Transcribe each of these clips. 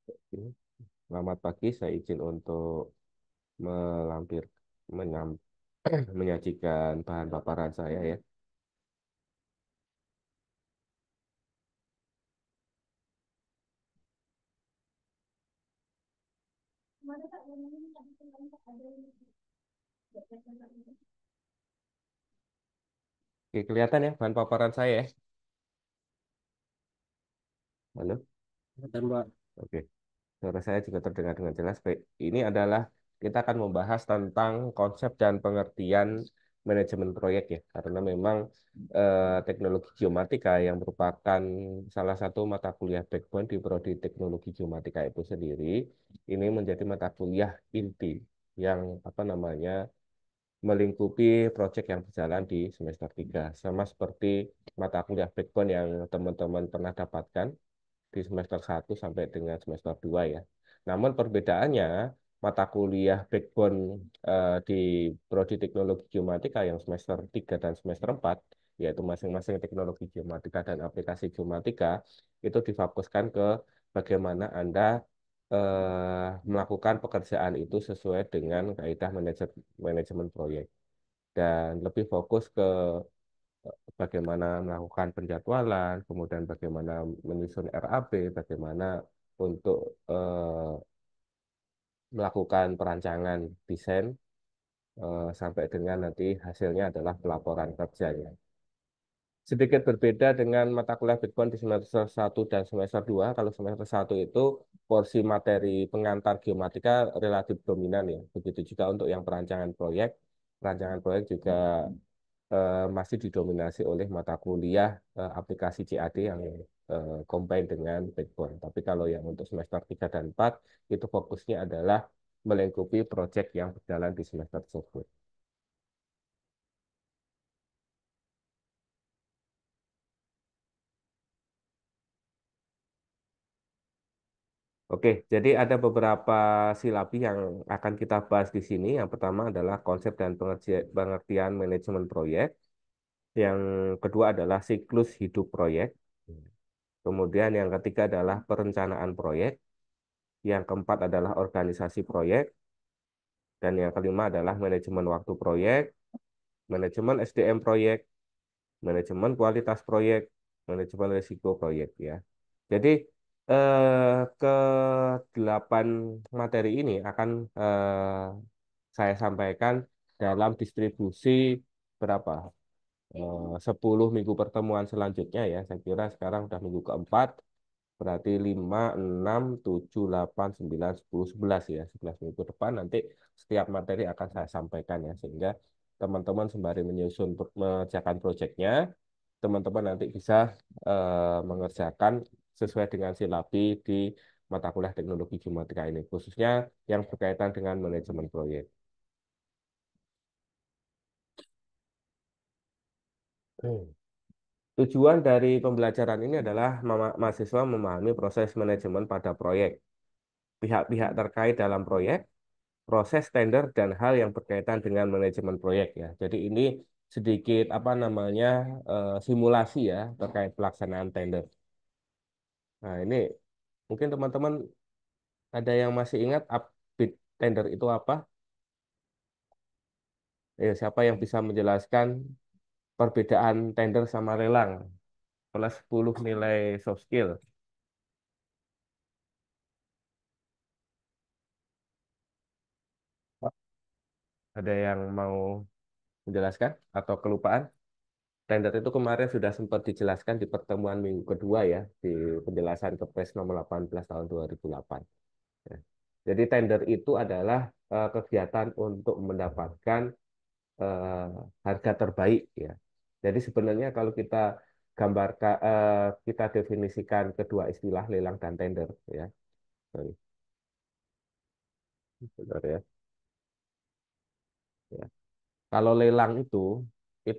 Oke. Selamat pagi, saya izin untuk melampir, menyam, menyajikan bahan paparan saya ya. Oke, kelihatan ya bahan paparan saya ya. Halo? Kelihatan, Pak. Oke, suara saya juga terdengar dengan jelas. Baik, ini adalah kita akan membahas tentang konsep dan pengertian manajemen proyek ya. Karena memang teknologi geomatika yang merupakan salah satu mata kuliah backbone di prodi teknologi geomatika itu sendiri, ini menjadi mata kuliah inti yang apa namanya melingkupi proyek yang berjalan di semester 3. Sama seperti mata kuliah backbone yang teman-teman pernah dapatkan di semester 1 sampai dengan semester 2 ya. Namun perbedaannya mata kuliah backbone di prodi teknologi geomatika yang semester 3 dan semester 4 yaitu masing-masing teknologi geomatika dan aplikasi geomatika itu difokuskan ke bagaimana Anda melakukan pekerjaan itu sesuai dengan kaidah manajemen proyek dan lebih fokus ke bagaimana melakukan penjadwalan, kemudian bagaimana menyusun RAB, bagaimana untuk melakukan perancangan desain sampai dengan nanti hasilnya adalah pelaporan kerjanya. Sedikit berbeda dengan mata kuliah backbone di semester 1 dan semester 2. Kalau semester 1 itu porsi materi pengantar geomatika relatif dominan ya. Begitu juga untuk yang perancangan proyek. Perancangan proyek juga masih didominasi oleh mata kuliah aplikasi CAD yang combine dengan backbone. Tapi kalau yang untuk semester 3 dan 4 itu fokusnya adalah melengkapi proyek yang berjalan di semester tersebut. Oke, jadi ada beberapa silabi yang akan kita bahas di sini. Yang pertama adalah konsep dan pengertian manajemen proyek. Yang kedua adalah siklus hidup proyek. Kemudian yang ketiga adalah perencanaan proyek. Yang keempat adalah organisasi proyek. Dan yang kelima adalah manajemen waktu proyek, manajemen SDM proyek, manajemen kualitas proyek, manajemen risiko proyek ya. Jadi ke delapan materi ini akan saya sampaikan dalam distribusi berapa? 10 minggu pertemuan selanjutnya ya. Saya kira sekarang sudah minggu keempat, berarti 5, 6, 7, 8, 9, 10, 11 ya. 11 minggu depan nanti setiap materi akan saya sampaikan ya. Sehingga teman-teman sembari menyusun, mengerjakan proyeknya, teman-teman nanti bisa mengerjakan sesuai dengan silabi di mata kuliah teknologi geomatika ini. Khususnya yang berkaitan dengan manajemen proyek. Hmm. Tujuan dari pembelajaran ini adalah mahasiswa memahami proses manajemen pada proyek, pihak-pihak terkait dalam proyek, proses tender dan hal yang berkaitan dengan manajemen proyek ya. Jadi ini sedikit apa namanya simulasi ya terkait pelaksanaan tender. Nah, ini mungkin teman-teman ada yang masih ingat upbid tender itu apa? Siapa yang bisa menjelaskan perbedaan tender sama lelang? Plus 10 nilai soft skill. Ada yang mau menjelaskan atau kelupaan? Tender itu kemarin sudah sempat dijelaskan di pertemuan minggu kedua ya, di penjelasan Kepres nomor 18 tahun 2008. Ya. Jadi tender itu adalah kegiatan untuk mendapatkan eh, harga terbaik ya. Jadi sebenarnya kalau kita gambarkan, kita definisikan kedua istilah lelang dan tender ya. Sorry, bentar ya. Ya. Kalau lelang itu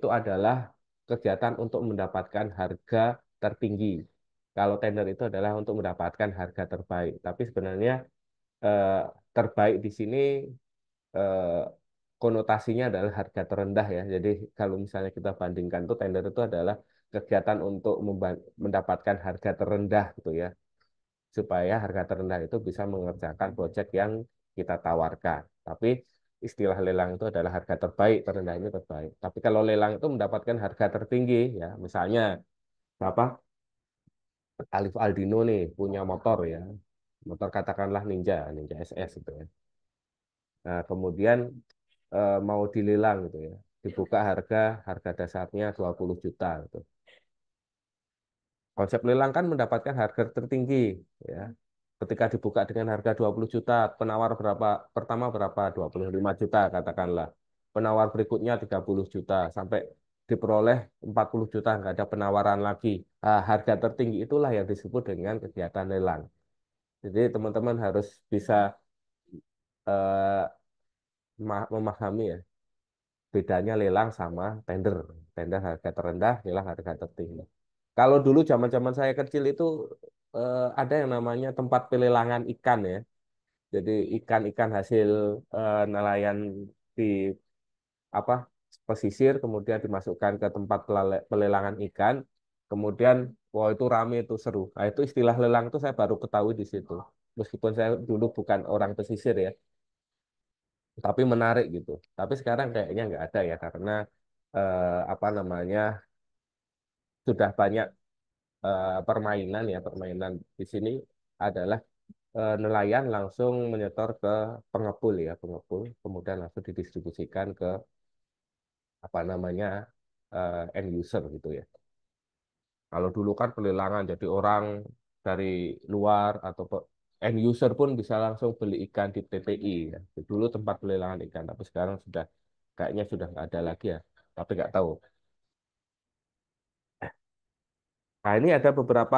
adalah kegiatan untuk mendapatkan harga tertinggi. Kalau tender itu adalah untuk mendapatkan harga terbaik. Tapi sebenarnya eh, terbaik di sini eh, konotasinya adalah harga terendah ya. Jadi kalau misalnya kita bandingkan tuh tender itu adalah kegiatan untuk mendapatkan harga terendah gitu ya. supaya harga terendah itu bisa mengerjakan proyek yang kita tawarkan. Tapi istilah lelang itu adalah harga terbaik, terendah ini terbaik. Tapi kalau lelang itu mendapatkan harga tertinggi, ya misalnya apa Alif Aldino nih punya motor ya, motor katakanlah Ninja, Ninja SS gitu ya. Nah, kemudian mau dilelang gitu ya, dibuka harga dasarnya 20 juta gitu. Konsep lelang kan mendapatkan harga tertinggi ya. Ketika dibuka dengan harga 20 juta, penawar berapa? Pertama berapa? 25 juta katakanlah. Penawar berikutnya 30 juta sampai diperoleh 40 juta nggak ada penawaran lagi. Nah, harga tertinggi itulah yang disebut dengan kegiatan lelang. Jadi teman-teman harus bisa eh, memahami ya bedanya lelang sama tender. Tender harga terendah, lelang harga tertinggi. Kalau dulu zaman-zaman saya kecil itu ada yang namanya tempat pelelangan ikan ya. Jadi ikan-ikan hasil nelayan di apa pesisir kemudian dimasukkan ke tempat pelelangan ikan. Kemudian wah itu rame itu seru. Nah, itu istilah lelang itu saya baru ketahui di situ. Meskipun saya dulu bukan orang pesisir ya, tapi menarik gitu. Tapi sekarang kayaknya nggak ada ya karena apa namanya sudah banyak permainan ya permainan di sini adalah nelayan langsung menyetor ke pengepul ya pengepul kemudian langsung didistribusikan ke apa namanya end user gitu ya. Kalau dulu kan pelelangan jadi orang dari luar atau end user pun bisa langsung beli ikan di TPI ya. Dulu tempat pelelangan ikan tapi sekarang sudah kayaknya sudah nggak ada lagi ya. Tapi nggak tahu. Nah, ini ada beberapa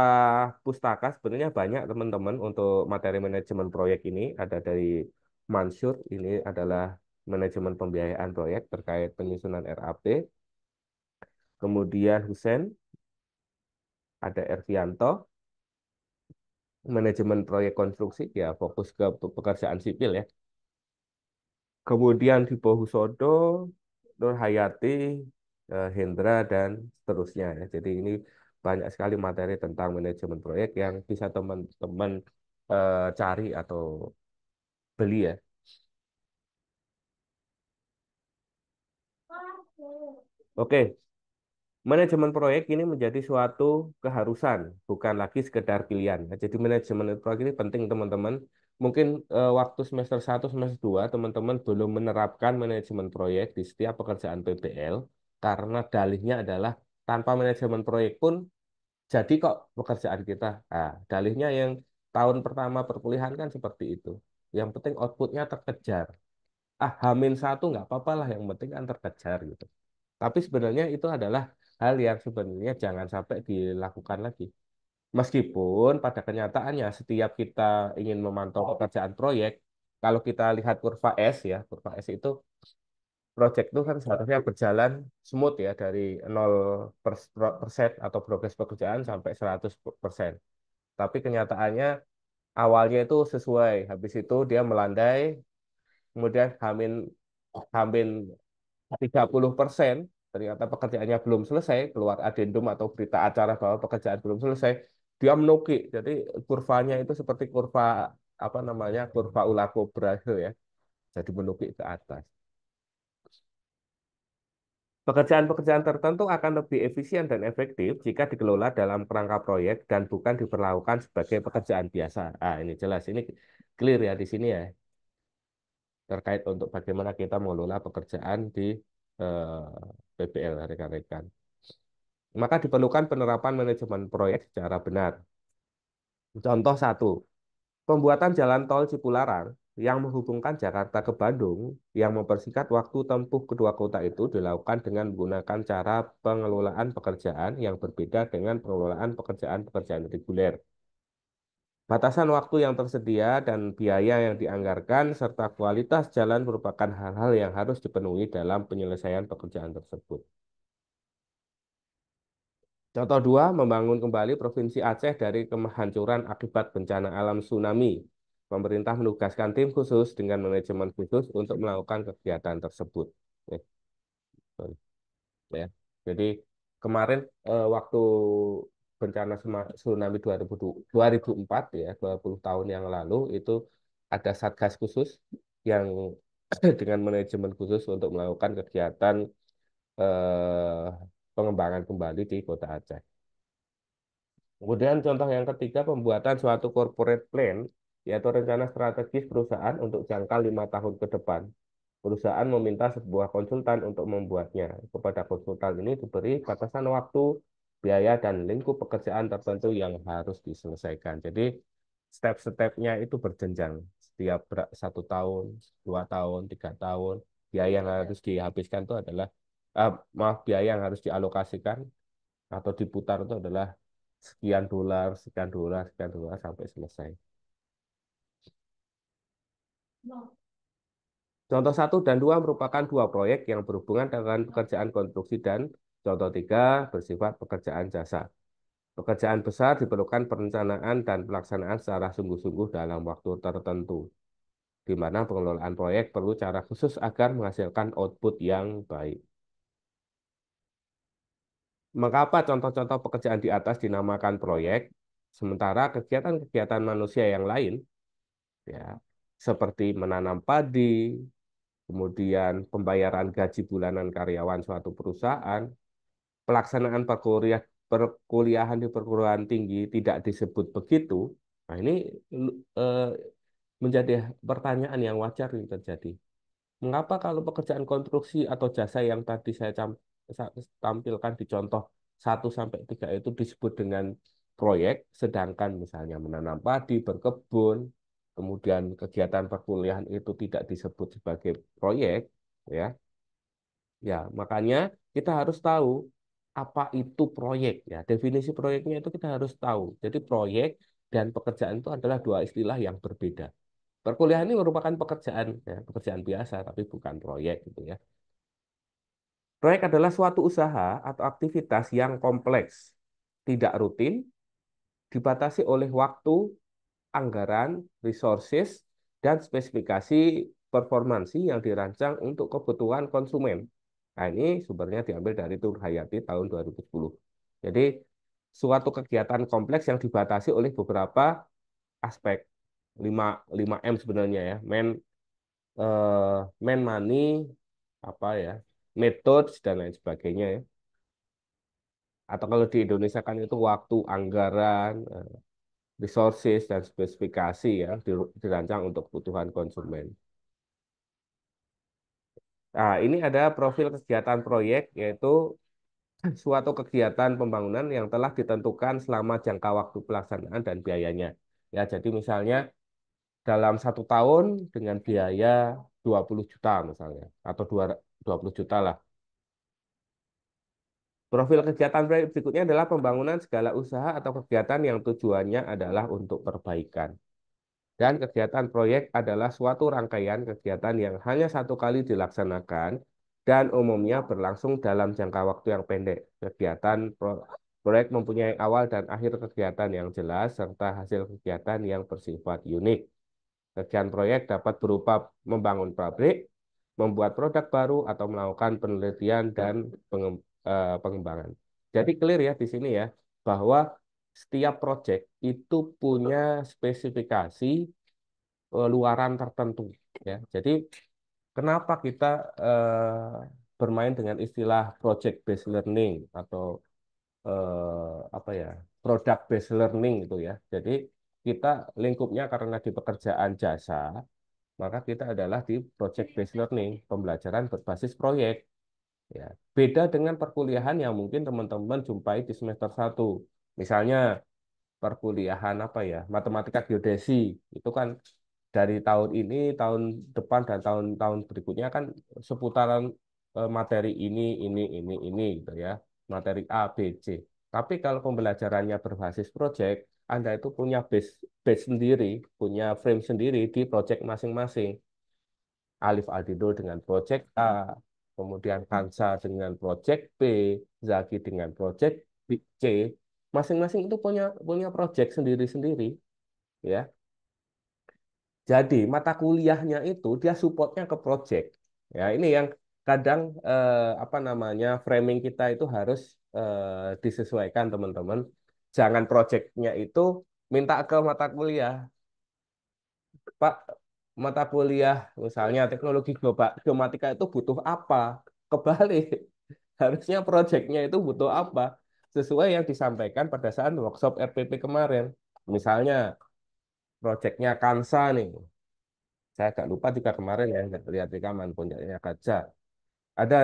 pustaka, sebenarnya banyak teman-teman untuk materi manajemen proyek ini. Ada dari Mansur, ini adalah manajemen pembiayaan proyek terkait penyusunan RAP. Kemudian Husen, ada Ervianto, manajemen proyek konstruksi, ya fokus ke pekerjaan sipil ya. Kemudian di Husodo, Nur Hayati, Hendra, dan seterusnya ya. Jadi ini banyak sekali materi tentang manajemen proyek yang bisa teman-teman cari atau beli ya. Oke, manajemen proyek ini menjadi suatu keharusan, bukan lagi sekedar pilihan. Nah, jadi manajemen proyek ini penting teman-teman. Mungkin waktu semester 1, semester 2, teman-teman belum menerapkan manajemen proyek di setiap pekerjaan PBL karena dalihnya adalah tanpa manajemen proyek pun jadi kok pekerjaan kita. Nah, dalihnya yang tahun pertama perkuliahan kan seperti itu. Yang penting outputnya terkejar. Ah, Hamin satu nggak apa-apa lah, yang penting kan terkejar gitu. Tapi sebenarnya itu adalah hal yang sebenarnya jangan sampai dilakukan lagi. Meskipun pada kenyataannya setiap kita ingin memantau pekerjaan proyek, kalau kita lihat kurva S ya, kurva S itu proyek itu kan seharusnya berjalan smooth ya dari 0% atau progres pekerjaan sampai 100%. Tapi kenyataannya awalnya itu sesuai, habis itu dia melandai, kemudian Hamin Hamin 30% ternyata pekerjaannya belum selesai, keluar adendum atau berita acara bahwa pekerjaan belum selesai, dia menukik. Jadi kurvanya itu seperti kurva apa namanya kurva ular kobra itu ya, jadi menukik ke atas. Pekerjaan-pekerjaan tertentu akan lebih efisien dan efektif jika dikelola dalam kerangka proyek dan bukan diperlakukan sebagai pekerjaan biasa. Ah, ini jelas, ini clear ya di sini ya, terkait untuk bagaimana kita mengelola pekerjaan di PBL rekan-rekan. Maka diperlukan penerapan manajemen proyek secara benar. Contoh satu, pembuatan jalan tol Cipularang yang menghubungkan Jakarta ke Bandung yang mempersingkat waktu tempuh kedua kota itu dilakukan dengan menggunakan cara pengelolaan pekerjaan yang berbeda dengan pengelolaan pekerjaan-pekerjaan reguler. Batasan waktu yang tersedia dan biaya yang dianggarkan serta kualitas jalan merupakan hal-hal yang harus dipenuhi dalam penyelesaian pekerjaan tersebut. Contoh dua, membangun kembali Provinsi Aceh dari kehancuran akibat bencana alam tsunami. Pemerintah menugaskan tim khusus dengan manajemen khusus untuk melakukan kegiatan tersebut. Eh, sorry, ya. Jadi kemarin waktu bencana tsunami 2004 ya, 20 tahun yang lalu itu ada satgas khusus yang dengan manajemen khusus untuk melakukan kegiatan eh, pengembangan kembali di Kota Aceh. Kemudian contoh yang ketiga, pembuatan suatu corporate plan, yaitu rencana strategis perusahaan untuk jangka 5 tahun ke depan. Perusahaan meminta sebuah konsultan untuk membuatnya. Kepada konsultan ini diberi batasan waktu, biaya, dan lingkup pekerjaan tertentu yang harus diselesaikan. Jadi step-stepnya itu berjenjang. Setiap 1 tahun, 2 tahun, 3 tahun, biaya yang harus dihabiskan itu adalah, maaf, biaya yang harus dialokasikan atau diputar itu adalah sekian dolar, sekian dolar, sekian dolar sampai selesai. Contoh satu dan dua merupakan dua proyek yang berhubungan dengan pekerjaan konstruksi dan contoh tiga bersifat pekerjaan jasa. Pekerjaan besar diperlukan perencanaan dan pelaksanaan secara sungguh-sungguh dalam waktu tertentu, di mana pengelolaan proyek perlu cara khusus agar menghasilkan output yang baik. Mengapa contoh-contoh pekerjaan di atas dinamakan proyek, sementara kegiatan-kegiatan manusia yang lain, ya, seperti menanam padi, kemudian pembayaran gaji bulanan karyawan suatu perusahaan, pelaksanaan perkuliahan di perguruan tinggi tidak disebut begitu. Nah, ini eh, menjadi pertanyaan yang wajar yang terjadi. Mengapa kalau pekerjaan konstruksi atau jasa yang tadi saya tampilkan di contoh 1 sampai 3 itu disebut dengan proyek, sedangkan misalnya menanam padi, berkebun, kemudian kegiatan perkuliahan itu tidak disebut sebagai proyek, ya. Ya, makanya kita harus tahu apa itu proyek, ya. Definisi proyeknya itu kita harus tahu. Jadi proyek dan pekerjaan itu adalah dua istilah yang berbeda. Perkuliahan ini merupakan pekerjaan, ya, pekerjaan biasa, tapi bukan proyek gitu ya. Proyek adalah suatu usaha atau aktivitas yang kompleks, tidak rutin, dibatasi oleh waktu, anggaran, resources, dan spesifikasi performansi yang dirancang untuk kebutuhan konsumen. Nah, ini sumbernya diambil dari Tur Hayati tahun 2010. Jadi, suatu kegiatan kompleks yang dibatasi oleh beberapa aspek. 5M sebenarnya ya. Eh, money, apa ya, methods, dan lain sebagainya ya. Atau kalau di Indonesia kan itu waktu, anggaran, resources, dan spesifikasi ya, dirancang untuk kebutuhan konsumen. Nah, ini ada profil kegiatan proyek, yaitu suatu kegiatan pembangunan yang telah ditentukan selama jangka waktu pelaksanaan dan biayanya. Ya, jadi misalnya dalam 1 tahun dengan biaya 20 juta misalnya, atau 20 juta lah. Profil kegiatan proyek berikutnya adalah pembangunan segala usaha atau kegiatan yang tujuannya adalah untuk perbaikan. Dan kegiatan proyek adalah suatu rangkaian kegiatan yang hanya satu kali dilaksanakan dan umumnya berlangsung dalam jangka waktu yang pendek. Proyek mempunyai awal dan akhir kegiatan yang jelas serta hasil kegiatan yang bersifat unik. Kegiatan proyek dapat berupa membangun pabrik, membuat produk baru, atau melakukan penelitian dan pengembangan. Jadi clear ya di sini ya, bahwa setiap proyek itu punya spesifikasi luaran tertentu ya. Jadi kenapa kita bermain dengan istilah project based learning atau apa ya, product based learning itu ya. Jadi kita lingkupnya karena di pekerjaan jasa, maka kita adalah di project based learning, pembelajaran berbasis proyek. Ya, beda dengan perkuliahan yang mungkin teman-teman jumpai di semester 1. Misalnya perkuliahan apa ya, matematika geodesi, itu kan dari tahun ini, tahun depan, dan tahun-tahun berikutnya kan seputaran materi ini gitu ya, materi A, B, C. Tapi kalau pembelajarannya berbasis project, Anda itu punya base sendiri, punya frame sendiri di project masing-masing. Alif Aldido dengan project A, kemudian Kansa dengan project B, Zaki dengan project C. Masing-masing itu punya punya project sendiri-sendiri, ya. Jadi mata kuliahnya itu dia supportnya ke project. Ya, ini yang kadang apa namanya, framing kita itu harus disesuaikan teman-teman. Jangan proyeknya itu minta ke mata kuliah. Pak, mata kuliah misalnya teknologi geomatika itu butuh apa? Kebalik, harusnya proyeknya itu butuh apa? Sesuai yang disampaikan pada saat workshop RPP kemarin. Misalnya proyeknya Kansa nih, saya agak lupa juga kemarin ya, nggak lihat rekaman puncaknya kaca. Ada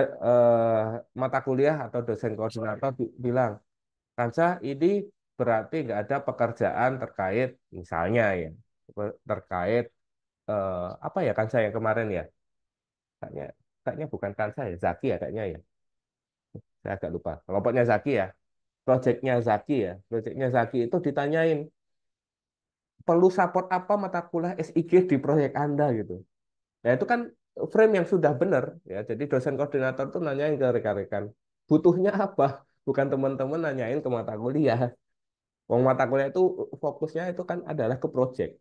mata kuliah atau dosen koordinator bilang, Kansa ini berarti nggak ada pekerjaan terkait misalnya ya, terkait apa ya Kansa yang kemarin ya? Kayaknya kayaknya bukan Kansa ya, Zaki ya kayaknya ya. Saya agak lupa. Kelompoknya Zaki ya. Proyeknya Zaki ya. Proyeknya Zaki itu ditanyain, perlu support apa mata kuliah SIG di proyek Anda gitu. Ya itu kan frame yang sudah benar ya. Jadi dosen koordinator tuh nanyain ke rekan-rekan, butuhnya apa? Bukan teman-teman nanyain ke mata kuliah. Wong mata kuliah itu fokusnya itu kan adalah ke proyek.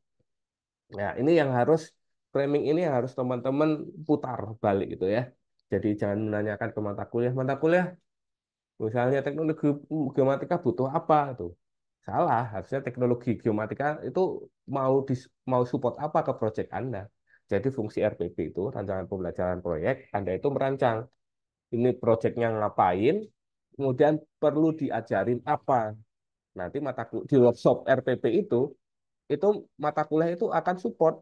Nah, ini yang harus framing ini yang harus teman-teman putar balik gitu ya. Jadi jangan menanyakan ke mata kuliah misalnya teknologi geomatika butuh apa itu. Salah, harusnya teknologi geomatika itu mau support apa ke proyek Anda. Jadi fungsi RPP itu rancangan pembelajaran proyek, Anda itu merancang ini proyeknya ngapain, kemudian perlu diajarin apa. Nanti di workshop RPP itu mata kuliah itu akan support.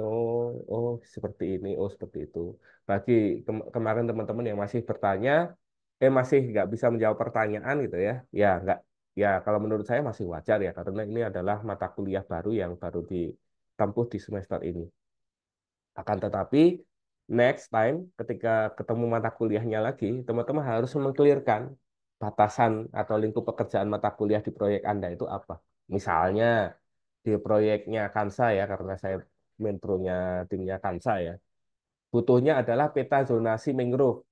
Oh, oh seperti ini, oh seperti itu. Bagi kemarin teman-teman yang masih bertanya, masih nggak bisa menjawab pertanyaan gitu ya, ya nggak, ya kalau menurut saya masih wajar ya, karena ini adalah mata kuliah baru yang baru ditempuh di semester ini. Akan tetapi next time ketika ketemu mata kuliahnya lagi, teman-teman harus mengklirkan batasan atau lingkup pekerjaan mata kuliah di proyek Anda itu apa. Misalnya di proyeknya Kansa ya, karena saya mentonya timnya Kansa ya, butuhnya adalah peta zonasi mangrove.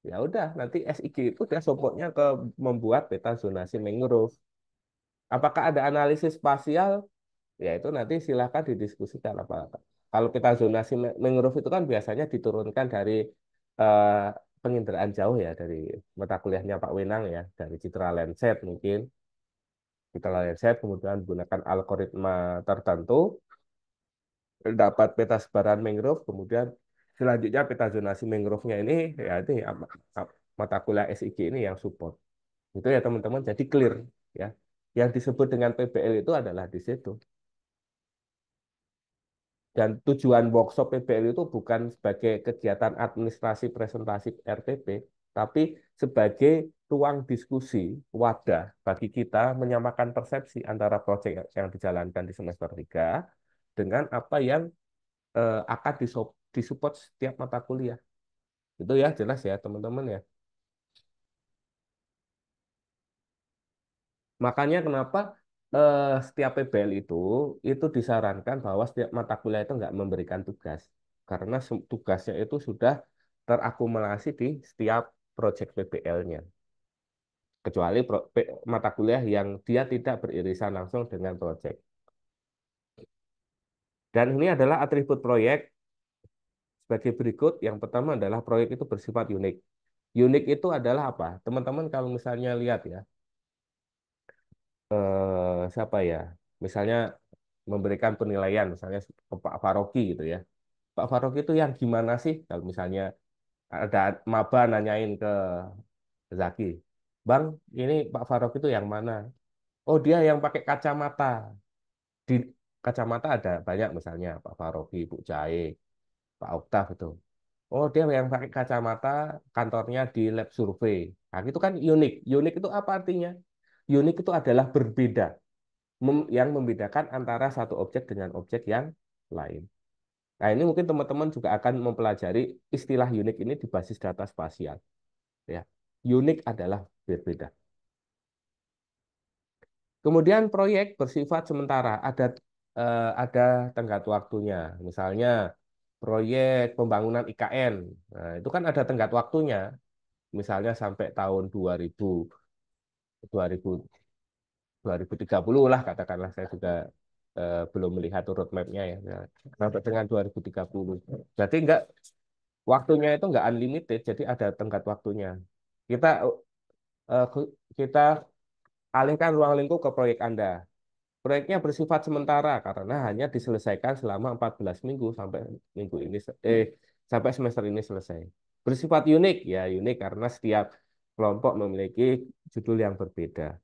Ya udah, nanti SIG itu dia supportnya ke membuat peta zonasi mangrove. Apakah ada analisis spasial? Ya itu nanti silakan didiskusikan apa. Kalau peta zonasi mangrove itu kan biasanya diturunkan dari eh, penginderaan jauh ya, dari mata kuliahnya Pak Wenang ya, dari Citra Landsat mungkin. Citra Landsat kemudian menggunakan algoritma tertentu dapat peta sebaran mangrove, kemudian selanjutnya peta zonasi mangrove-nya ini ya ini mata kuliah SIG ini yang support. Itu ya teman-teman, jadi clear ya. Yang disebut dengan PBL itu adalah di situ. Dan tujuan workshop PBL itu bukan sebagai kegiatan administrasi presentasi RTP, tapi sebagai ruang diskusi, wadah bagi kita menyamakan persepsi antara proyek yang dijalankan di semester 3 dengan apa yang akan disupport setiap mata kuliah. Itu ya jelas ya teman-teman ya. Makanya kenapa setiap PBL itu disarankan bahwa setiap mata kuliah itu nggak memberikan tugas. Karena tugasnya itu sudah terakumulasi di setiap proyek PBL-nya. Kecuali mata kuliah yang dia tidak beririsan langsung dengan proyek. Dan ini adalah atribut proyek sebagai berikut. Yang pertama adalah proyek itu bersifat unik. Unik itu adalah apa? Teman-teman kalau misalnya lihat ya, siapa ya? Misalnya memberikan penilaian, misalnya ke Pak Faroki gitu ya. Pak Faroki itu yang gimana sih? Kalau misalnya ada maba nanyain ke Zaki, Bang, ini Pak Faroki itu yang mana? Oh, dia yang pakai kacamata. Di kacamata ada banyak misalnya Pak Faroki, Bu Jae, Pak Oktav itu. Oh, dia yang pakai kacamata, kantornya di lab survei. Nah, itu kan unik. Unik itu apa artinya? Unik itu adalah berbeda, yang membedakan antara satu objek dengan objek yang lain. Nah, ini mungkin teman-teman juga akan mempelajari istilah unik ini di basis data spasial. Ya, unik adalah berbeda. Kemudian proyek bersifat sementara, ada tenggat waktunya. Misalnya proyek pembangunan IKN, nah, itu kan ada tenggat waktunya. Misalnya sampai tahun 2000, 2030 lah katakanlah, saya juga belum melihat roadmap-nya ya. Nah, sampai dengan 2030. Jadi enggak, waktunya itu enggak unlimited, jadi ada tenggat waktunya. Kita eh, kita alihkan ruang lingkup ke proyek Anda. Proyeknya bersifat sementara karena hanya diselesaikan selama 14 minggu sampai minggu ini sampai semester ini selesai. Bersifat unik ya unik karena setiap kelompok memiliki judul yang berbeda.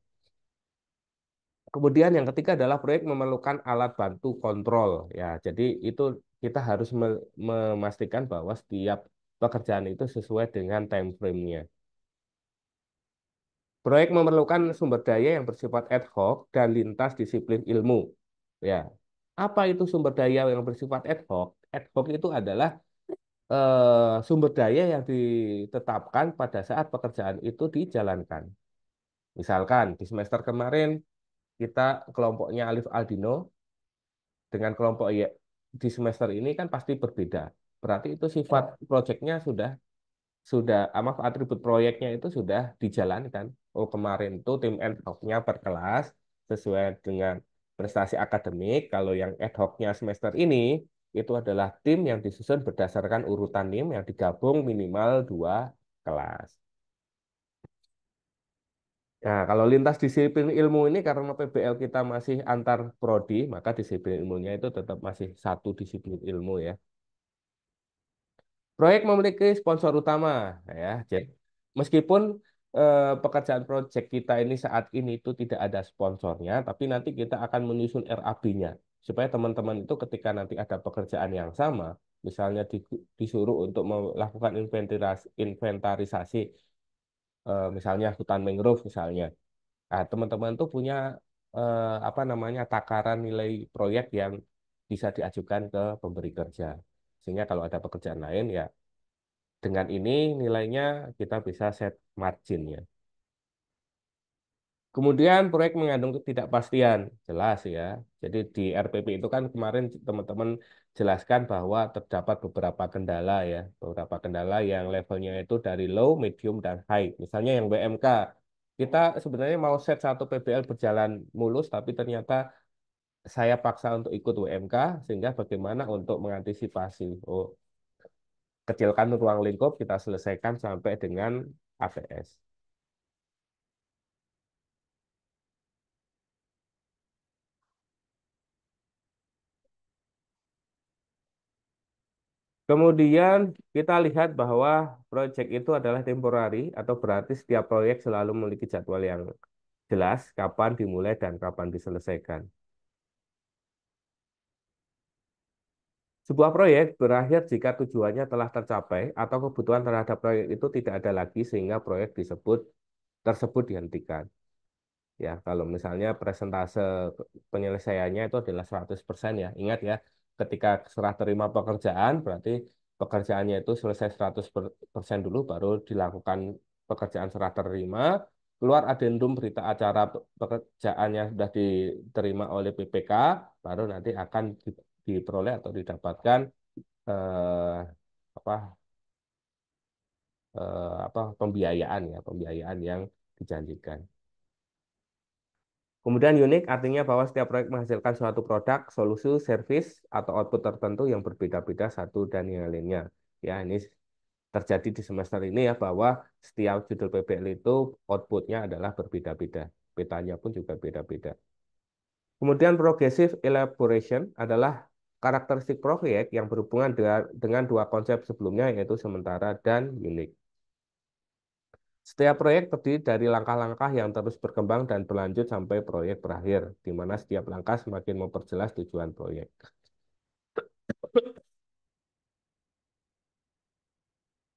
Kemudian yang ketiga adalah proyek memerlukan alat bantu kontrol ya. Jadi itu kita harus memastikan bahwa setiap pekerjaan itu sesuai dengan time frame-nya. Proyek memerlukan sumber daya yang bersifat ad hoc dan lintas disiplin ilmu. Ya, apa itu sumber daya yang bersifat ad hoc? Ad hoc itu adalah sumber daya yang ditetapkan pada saat pekerjaan itu dijalankan. Misalkan di semester kemarin kita kelompoknya Alif Aldino dengan kelompok Y di semester ini kan pasti berbeda. Berarti itu sifat proyeknya maaf atribut proyeknya itu sudah dijalankan. Oh kemarin tuh tim ad hoc-nya per kelas sesuai dengan prestasi akademik. Kalau yang ad hoc-nya semester ini itu adalah tim yang disusun berdasarkan urutan NIM yang digabung minimal 2 kelas. Nah, kalau lintas disiplin ilmu ini karena PBL kita masih antar prodi, maka disiplin ilmunya itu tetap masih satu disiplin ilmu ya. Proyek memiliki sponsor utama ya. Jadi meskipun pekerjaan proyek kita ini saat ini itu tidak ada sponsornya, tapi nanti kita akan menyusun RAB-nya supaya teman-teman itu ketika nanti ada pekerjaan yang sama, misalnya disuruh untuk melakukan inventarisasi misalnya hutan mangrove misalnya. Nah, teman-teman tuh punya apa namanya takaran nilai proyek yang bisa diajukan ke pemberi kerja. Sehingga kalau ada pekerjaan lain ya dengan ini nilainya kita bisa set marginnya. Kemudian proyek mengandung ketidakpastian, jelas ya. Jadi di RPP itu kan kemarin teman-teman jelaskan bahwa terdapat beberapa kendala ya, beberapa kendala yang levelnya itu dari low, medium, dan high. Misalnya yang WMK, kita sebenarnya mau set satu PBL berjalan mulus, tapi ternyata saya paksa untuk ikut WMK, sehingga bagaimana untuk mengantisipasi. Oh, kecilkan ruang lingkup, kita selesaikan sampai dengan APS. Kemudian kita lihat bahwa proyek itu adalah temporary atau berarti setiap proyek selalu memiliki jadwal yang jelas kapan dimulai dan kapan diselesaikan. Sebuah proyek berakhir jika tujuannya telah tercapai atau kebutuhan terhadap proyek itu tidak ada lagi sehingga proyek tersebut dihentikan. Ya, kalau misalnya persentase penyelesaiannya itu adalah 100% ya. Ingat ya, ketika serah terima pekerjaan berarti pekerjaannya itu selesai 100% dulu baru dilakukan pekerjaan serah terima, keluar adendum berita acara pekerjaan yang sudah diterima oleh PPK, baru nanti akan diperoleh atau didapatkan eh, apa pembiayaan yang dijanjikan. Kemudian unik artinya bahwa setiap proyek menghasilkan suatu produk, solusi, service, atau output tertentu yang berbeda-beda satu dan yang lainnya. Ya, ini terjadi di semester ini ya bahwa setiap judul PBL itu outputnya adalah berbeda-beda. Petanya pun juga beda-beda. Kemudian progressive elaboration adalah karakteristik proyek yang berhubungan dengan dua konsep sebelumnya yaitu sementara dan unik. Setiap proyek terdiri dari langkah-langkah yang terus berkembang dan berlanjut sampai proyek berakhir, di mana setiap langkah semakin memperjelas tujuan proyek.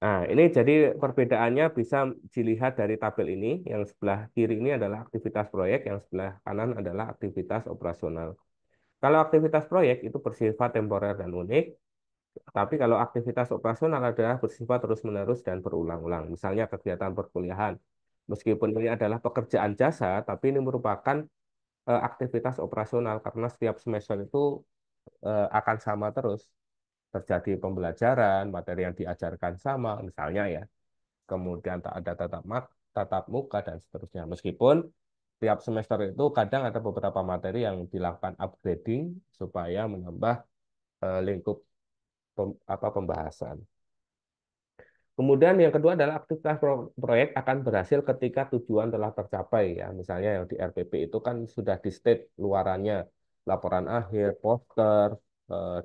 Nah, ini jadi perbedaannya bisa dilihat dari tabel ini. Yang sebelah kiri ini adalah aktivitas proyek, yang sebelah kanan adalah aktivitas operasional. Kalau aktivitas proyek itu bersifat temporer dan unik, tapi kalau aktivitas operasional adalah bersifat terus-menerus dan berulang-ulang. Misalnya kegiatan perkuliahan. Meskipun ini adalah pekerjaan jasa, tapi ini merupakan aktivitas operasional karena setiap semester itu akan sama terus. Terjadi pembelajaran, materi yang diajarkan sama, misalnya ya. Kemudian tak ada tatap muka dan seterusnya. Meskipun tiap semester itu kadang ada beberapa materi yang dilakukan upgrading supaya menambah lingkup pembahasan. Kemudian yang kedua adalah aktivitas proyek akan berhasil ketika tujuan telah tercapai ya. Misalnya yang di RPP itu kan sudah di state luarannya, laporan akhir, poster,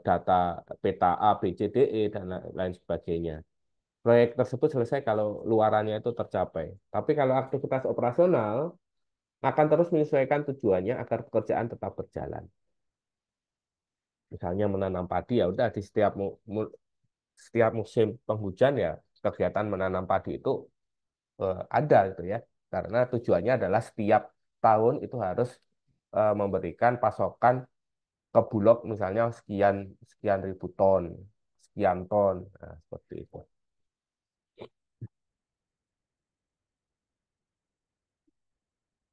data peta A, B, C, D, E dan lain sebagainya. Proyek tersebut selesai kalau luarannya itu tercapai. Tapi kalau aktivitas operasional akan terus menyesuaikan tujuannya agar pekerjaan tetap berjalan. Misalnya menanam padi ya udah di setiap musim penghujan ya kegiatan menanam padi itu ada gitu ya. Karena tujuannya adalah setiap tahun itu harus memberikan pasokan ke Bulog misalnya sekian sekian ribu ton, sekian ton, nah, seperti itu.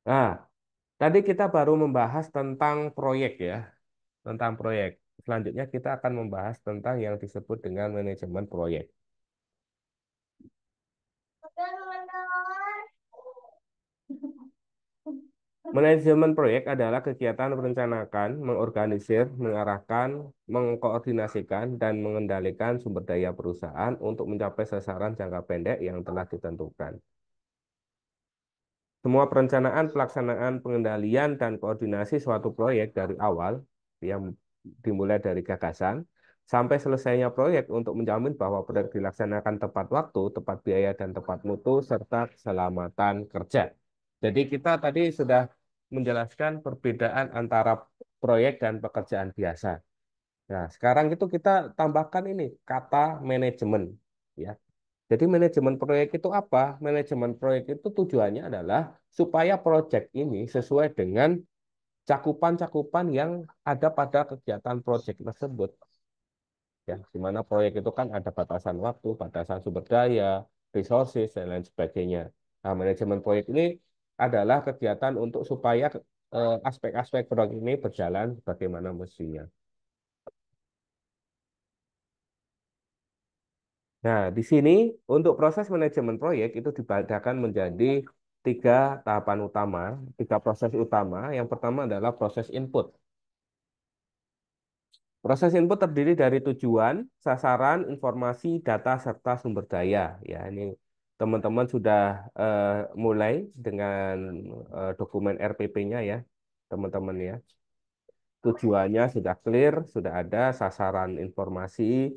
Nah, tadi kita baru membahas tentang proyek ya, tentang proyek. Selanjutnya kita akan membahas tentang yang disebut dengan manajemen proyek. Manajemen proyek adalah kegiatan merencanakan, mengorganisir, mengarahkan, mengkoordinasikan, dan mengendalikan sumber daya perusahaan untuk mencapai sasaran jangka pendek yang telah ditentukan. Semua perencanaan, pelaksanaan, pengendalian, dan koordinasi suatu proyek dari awal, yang dimulai dari gagasan, sampai selesainya proyek untuk menjamin bahwa proyek dilaksanakan tepat waktu, tepat biaya, dan tepat mutu, serta keselamatan kerja. Jadi kita tadi sudah menjelaskan perbedaan antara proyek dan pekerjaan biasa. Nah, sekarang itu kita tambahkan ini kata manajemen, ya. Jadi manajemen proyek itu apa? Manajemen proyek itu tujuannya adalah supaya proyek ini sesuai dengan cakupan-cakupan yang ada pada kegiatan proyek tersebut. Ya, di mana proyek itu kan ada batasan waktu, batasan sumber daya, resources, dan lain sebagainya. Nah, manajemen proyek ini adalah kegiatan untuk supaya aspek-aspek proyek ini berjalan bagaimana mestinya. Nah, di sini untuk proses manajemen proyek itu dibedakan menjadi tiga tahapan utama, tiga proses utama. Yang pertama adalah proses input. Proses input terdiri dari tujuan, sasaran, informasi, data, serta sumber daya. Ya, ini teman-teman sudah mulai dengan dokumen RPP-nya ya, teman-teman ya. Tujuannya sudah clear, sudah ada sasaran informasi,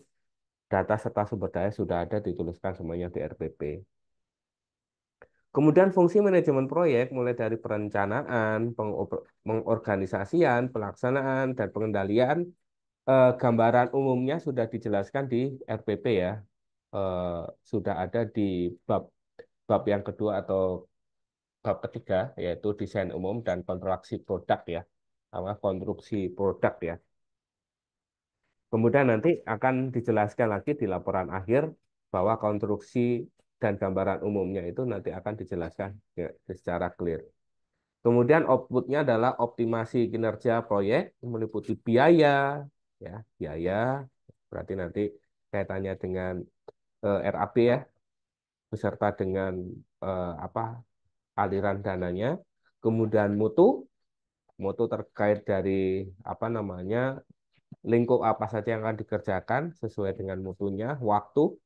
data serta sumber daya sudah ada dituliskan semuanya di RPP. Kemudian fungsi manajemen proyek mulai dari perencanaan, pengorganisasian, pelaksanaan, dan pengendalian. Gambaran umumnya sudah dijelaskan di RPP ya. Eh, sudah ada di bab bab yang kedua atau bab ketiga yaitu desain umum dan konstruksi produk ya. Sama konstruksi produk ya. Kemudian nanti akan dijelaskan lagi di laporan akhir bahwa konstruksi dan gambaran umumnya itu nanti akan dijelaskan ya, secara clear. Kemudian outputnya adalah optimasi kinerja proyek, meliputi biaya, ya biaya, berarti nanti kaitannya dengan RAB ya, beserta dengan apa aliran dananya. Kemudian mutu, mutu terkait dari apa namanya lingkup apa saja yang akan dikerjakan sesuai dengan mutunya, waktu,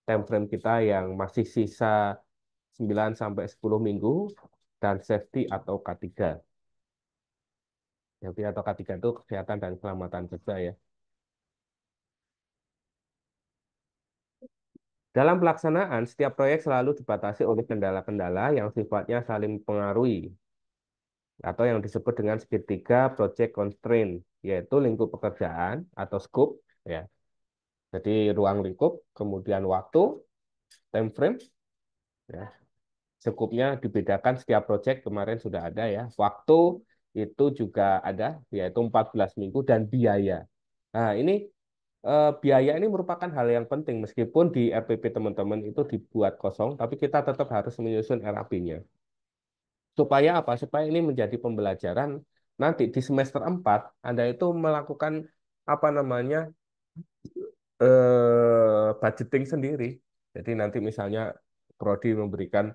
time frame kita yang masih sisa 9 sampai 10 minggu, dan safety atau K3. Safety atau K3 itu kesehatan dan keselamatan kerja ya. Dalam pelaksanaan, setiap proyek selalu dibatasi oleh kendala-kendala yang sifatnya saling mempengaruhi atau yang disebut dengan segitiga project constraint, yaitu lingkup pekerjaan atau scope ya. Jadi ruang lingkup, kemudian waktu, time frame ya. Skupnya dibedakan setiap proyek kemarin sudah ada ya. Waktu itu juga ada yaitu 14 minggu dan biaya. Nah, ini biaya ini merupakan hal yang penting meskipun di RPP teman-teman itu dibuat kosong, tapi kita tetap harus menyusun RAP-nya. Supaya apa? Supaya ini menjadi pembelajaran nanti di semester 4 Anda itu melakukan apa namanya budgeting sendiri. Jadi nanti misalnya prodi memberikan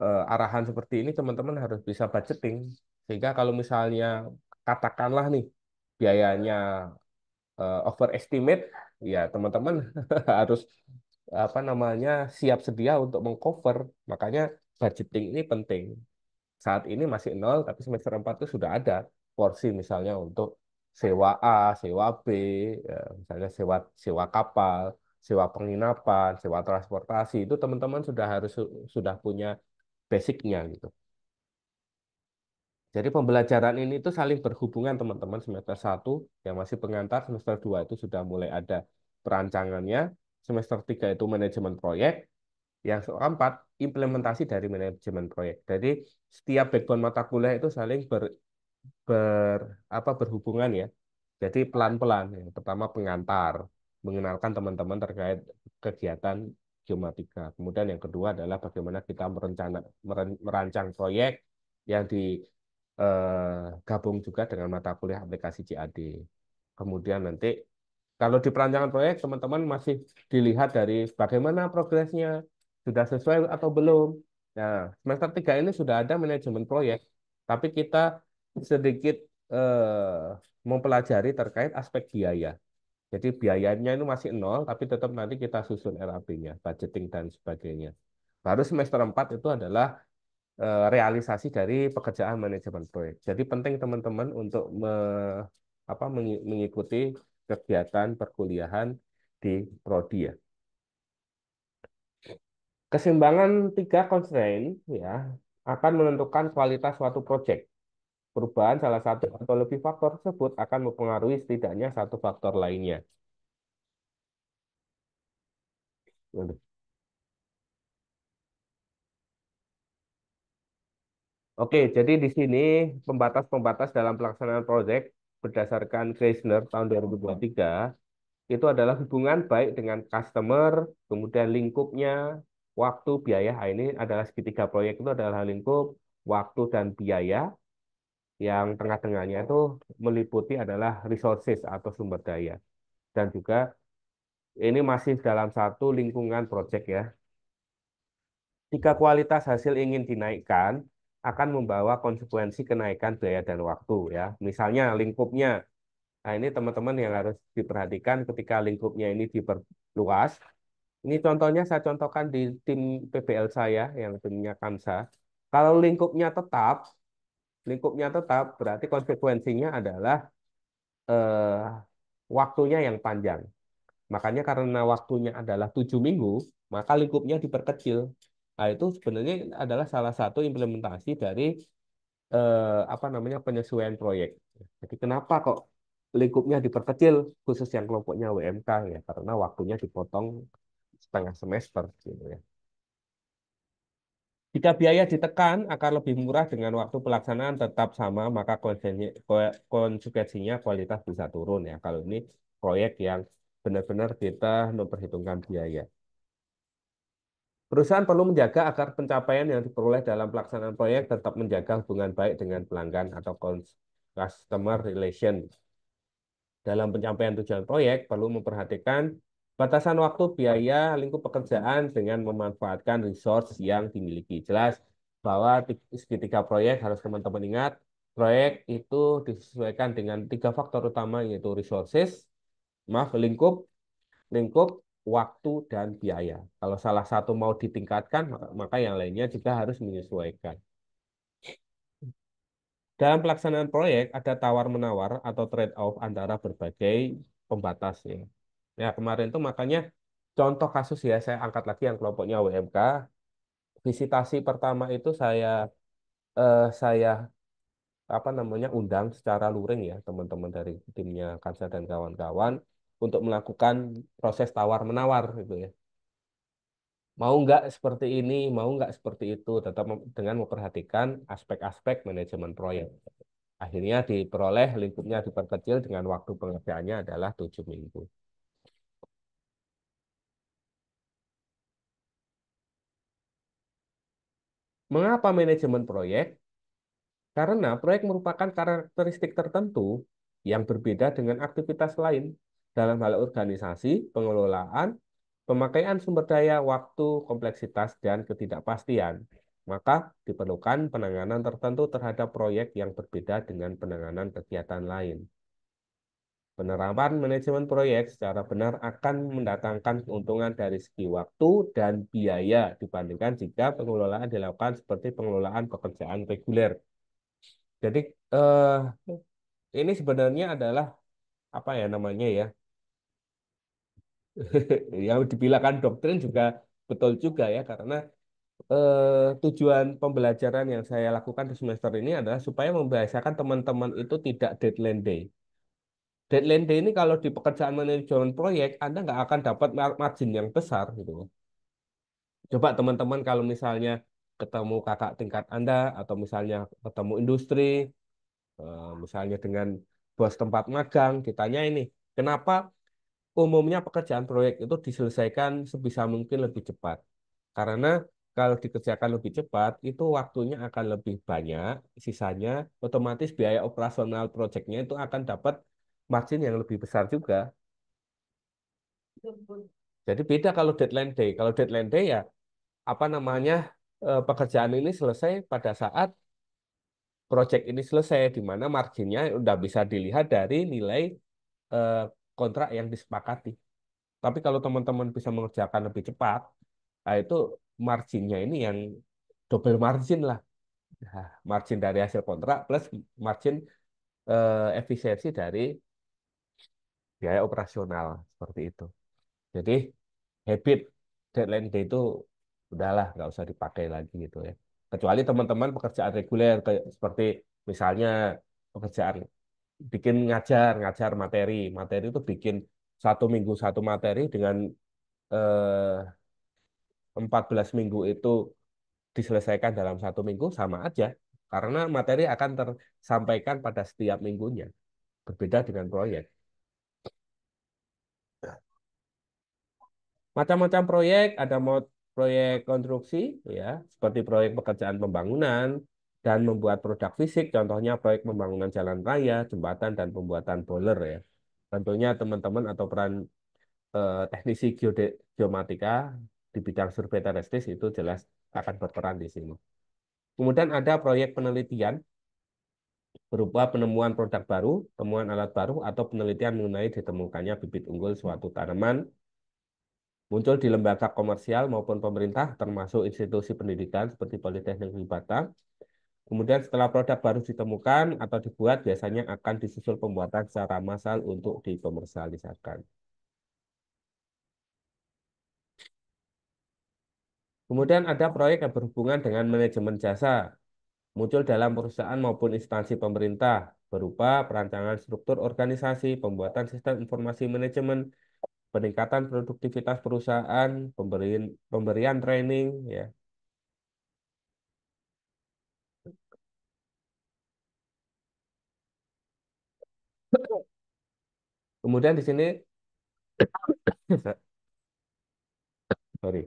arahan seperti ini teman-teman harus bisa budgeting. Sehingga kalau misalnya katakanlah nih biayanya overestimate, ya teman-teman harus apa namanya siap sedia untuk mengcover. Makanya budgeting ini penting. Saat ini masih nol, tapi semester 4 itu sudah ada porsi misalnya untuk sewa A, sewa B, ya, misalnya sewa sewa kapal, sewa penginapan, sewa transportasi itu teman-teman sudah punya basicnya gitu. Jadi pembelajaran ini tuh saling berhubungan teman-teman semester 1 yang masih pengantar, semester 2 itu sudah mulai ada perancangannya, semester 3 itu manajemen proyek, yang keempat implementasi dari manajemen proyek. Jadi setiap backbone mata kuliah itu saling ber berhubungan ya. Jadi pelan-pelan. Yang pertama pengantar, mengenalkan teman-teman terkait kegiatan geomatika. Kemudian yang kedua adalah bagaimana kita merancang proyek yang digabung juga dengan mata kuliah aplikasi CAD. Kemudian nanti kalau di perancangan proyek teman-teman masih dilihat dari bagaimana progresnya, sudah sesuai atau belum. Nah, semester 3 ini sudah ada manajemen proyek, tapi kita sedikit mempelajari terkait aspek biaya. Jadi biayanya itu masih nol, tapi tetap nanti kita susun RAP-nya, budgeting dan sebagainya. Baru semester 4 itu adalah realisasi dari pekerjaan manajemen proyek. Jadi penting teman-teman untuk mengikuti kegiatan perkuliahan di prodi ya. Keseimbangan tiga constraint ya akan menentukan kualitas suatu proyek. Perubahan salah satu atau lebih faktor tersebut akan mempengaruhi setidaknya satu faktor lainnya. Waduh. Oke, jadi di sini pembatas-pembatas dalam pelaksanaan proyek berdasarkan Kreisler tahun 2023 itu adalah hubungan baik dengan customer, kemudian lingkupnya, waktu, biaya. Nah, ini adalah segitiga proyek itu adalah lingkup, waktu, dan biaya. Yang tengah-tengahnya itu meliputi adalah resources atau sumber daya. Dan juga ini masih dalam satu lingkungan proyek ya. Jika kualitas hasil ingin dinaikkan, akan membawa konsekuensi kenaikan biaya dan waktu ya. Misalnya lingkupnya. Nah, ini teman-teman yang harus diperhatikan ketika lingkupnya ini diperluas. Ini contohnya saya contohkan di tim PBL saya yang timnya Kansa. Kalau lingkupnya tetap berarti konsekuensinya adalah eh, waktunya yang panjang. Makanya karena waktunya adalah 7 minggu, maka lingkupnya diperkecil. Nah, itu sebenarnya adalah salah satu implementasi dari penyesuaian proyek. Jadi kenapa kok lingkupnya diperkecil khusus yang kelompoknya WMK ya karena waktunya dipotong setengah semester gitu ya. Jika biaya ditekan akan lebih murah dengan waktu pelaksanaan tetap sama, maka konsekuensinya kualitas bisa turun ya. Kalau ini proyek yang benar-benar kita memperhitungkan biaya. Perusahaan perlu menjaga agar pencapaian yang diperoleh dalam pelaksanaan proyek tetap menjaga hubungan baik dengan pelanggan atau customer relation. Dalam pencapaian tujuan proyek perlu memperhatikan batasan waktu, biaya, lingkup pekerjaan dengan memanfaatkan resource yang dimiliki. Jelas bahwa segitiga proyek harus teman-teman ingat, proyek itu disesuaikan dengan tiga faktor utama yaitu resources, lingkup, lingkup, waktu, dan biaya. Kalau salah satu mau ditingkatkan, maka yang lainnya juga harus menyesuaikan. Dalam pelaksanaan proyek ada tawar-menawar atau trade-off antara berbagai pembatas ya. Ya, kemarin tuh makanya contoh kasus ya saya angkat lagi yang kelompoknya WMK. Visitasi pertama itu saya undang secara luring ya teman-teman dari timnya Kansa dan kawan-kawan untuk melakukan proses tawar-menawar gitu ya. Mau nggak seperti ini, mau nggak seperti itu, tetap dengan memperhatikan aspek-aspek manajemen proyek. Akhirnya diperoleh lingkupnya diperkecil dengan waktu pengerjaannya adalah 7 minggu. Mengapa manajemen proyek? Karena proyek merupakan karakteristik tertentu yang berbeda dengan aktivitas lain dalam hal organisasi, pengelolaan, pemakaian sumber daya, waktu, kompleksitas, dan ketidakpastian. Maka diperlukan penanganan tertentu terhadap proyek yang berbeda dengan penanganan kegiatan lain. Penerapan manajemen proyek secara benar akan mendatangkan keuntungan dari segi waktu dan biaya dibandingkan jika pengelolaan dilakukan seperti pengelolaan pekerjaan reguler. Jadi ini sebenarnya adalah apa ya namanya ya? Yang dibilangkan doktrin juga betul juga ya karena tujuan pembelajaran yang saya lakukan di semester ini adalah supaya membiasakan teman-teman itu tidak deadline day. Deadline day ini kalau di pekerjaan manajemen proyek, Anda nggak akan dapat margin yang besar gitu. Coba teman-teman kalau misalnya ketemu kakak tingkat Anda atau misalnya ketemu industri, misalnya dengan bos tempat magang, ditanya ini, kenapa umumnya pekerjaan proyek itu diselesaikan sebisa mungkin lebih cepat. Karena kalau dikerjakan lebih cepat, itu waktunya akan lebih banyak, sisanya otomatis biaya operasional proyeknya itu akan dapat margin yang lebih besar juga. Jadi beda kalau deadline day. Kalau deadline day ya apa namanya pekerjaan ini selesai pada saat proyek ini selesai, di mana marginnya udah bisa dilihat dari nilai eh, kontrak yang disepakati. Tapi kalau teman-teman bisa mengerjakan lebih cepat, nah itu marginnya ini yang double margin lah. Nah, margin dari hasil kontrak plus margin efisiensi dari biaya operasional seperti itu. Jadi habit deadline day itu udahlah nggak usah dipakai lagi gitu ya. Kecuali teman-teman pekerjaan reguler kayak seperti misalnya pekerjaan bikin ngajar materi, materi itu bikin 1 minggu satu materi dengan 14 minggu itu diselesaikan dalam 1 minggu sama aja karena materi akan tersampaikan pada setiap minggunya berbeda dengan proyek. Macam-macam proyek, ada mau proyek konstruksi, ya, seperti proyek pekerjaan pembangunan dan membuat produk fisik, contohnya proyek pembangunan jalan raya, jembatan, dan pembuatan boiler, ya. Tentunya teman-teman atau peran teknisi geomatika di bidang survei terestis itu jelas akan berperan di sini. Kemudian ada proyek penelitian berupa penemuan produk baru, temuan alat baru, atau penelitian mengenai ditemukannya bibit unggul suatu tanaman muncul di lembaga komersial maupun pemerintah, termasuk institusi pendidikan seperti Politeknik Negeri Batam. Kemudian setelah produk baru ditemukan atau dibuat, biasanya akan disusul pembuatan secara massal untuk dikomersialisasikan. Kemudian ada proyek yang berhubungan dengan manajemen jasa, muncul dalam perusahaan maupun instansi pemerintah, berupa perancangan struktur organisasi, pembuatan sistem informasi manajemen, peningkatan produktivitas perusahaan, pemberian training, ya. Kemudian di sini, sorry,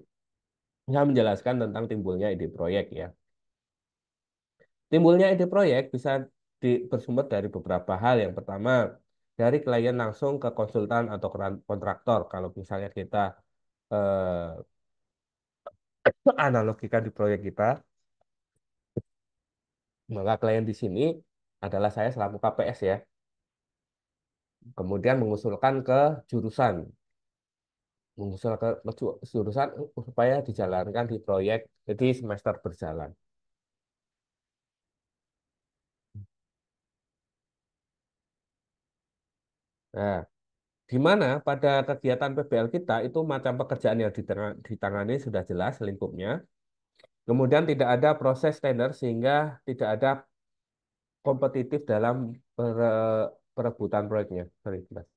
saya menjelaskan tentang timbulnya ide proyek ya. Timbulnya ide proyek bisa bersumber dari beberapa hal. Yang pertama, dari klien langsung ke konsultan atau kontraktor. Kalau misalnya kita analogikan di proyek kita, maka klien di sini adalah saya selaku KPS ya. Kemudian mengusulkan ke jurusan, mengusul ke jurusan supaya dijalankan di proyek jadi semester berjalan. Nah, di mana pada kegiatan PBL kita itu macam pekerjaan yang ditangani sudah jelas lingkupnya. Kemudian tidak ada proses tender sehingga tidak ada kompetitif dalam perebutan proyeknya. Sorry, Mas.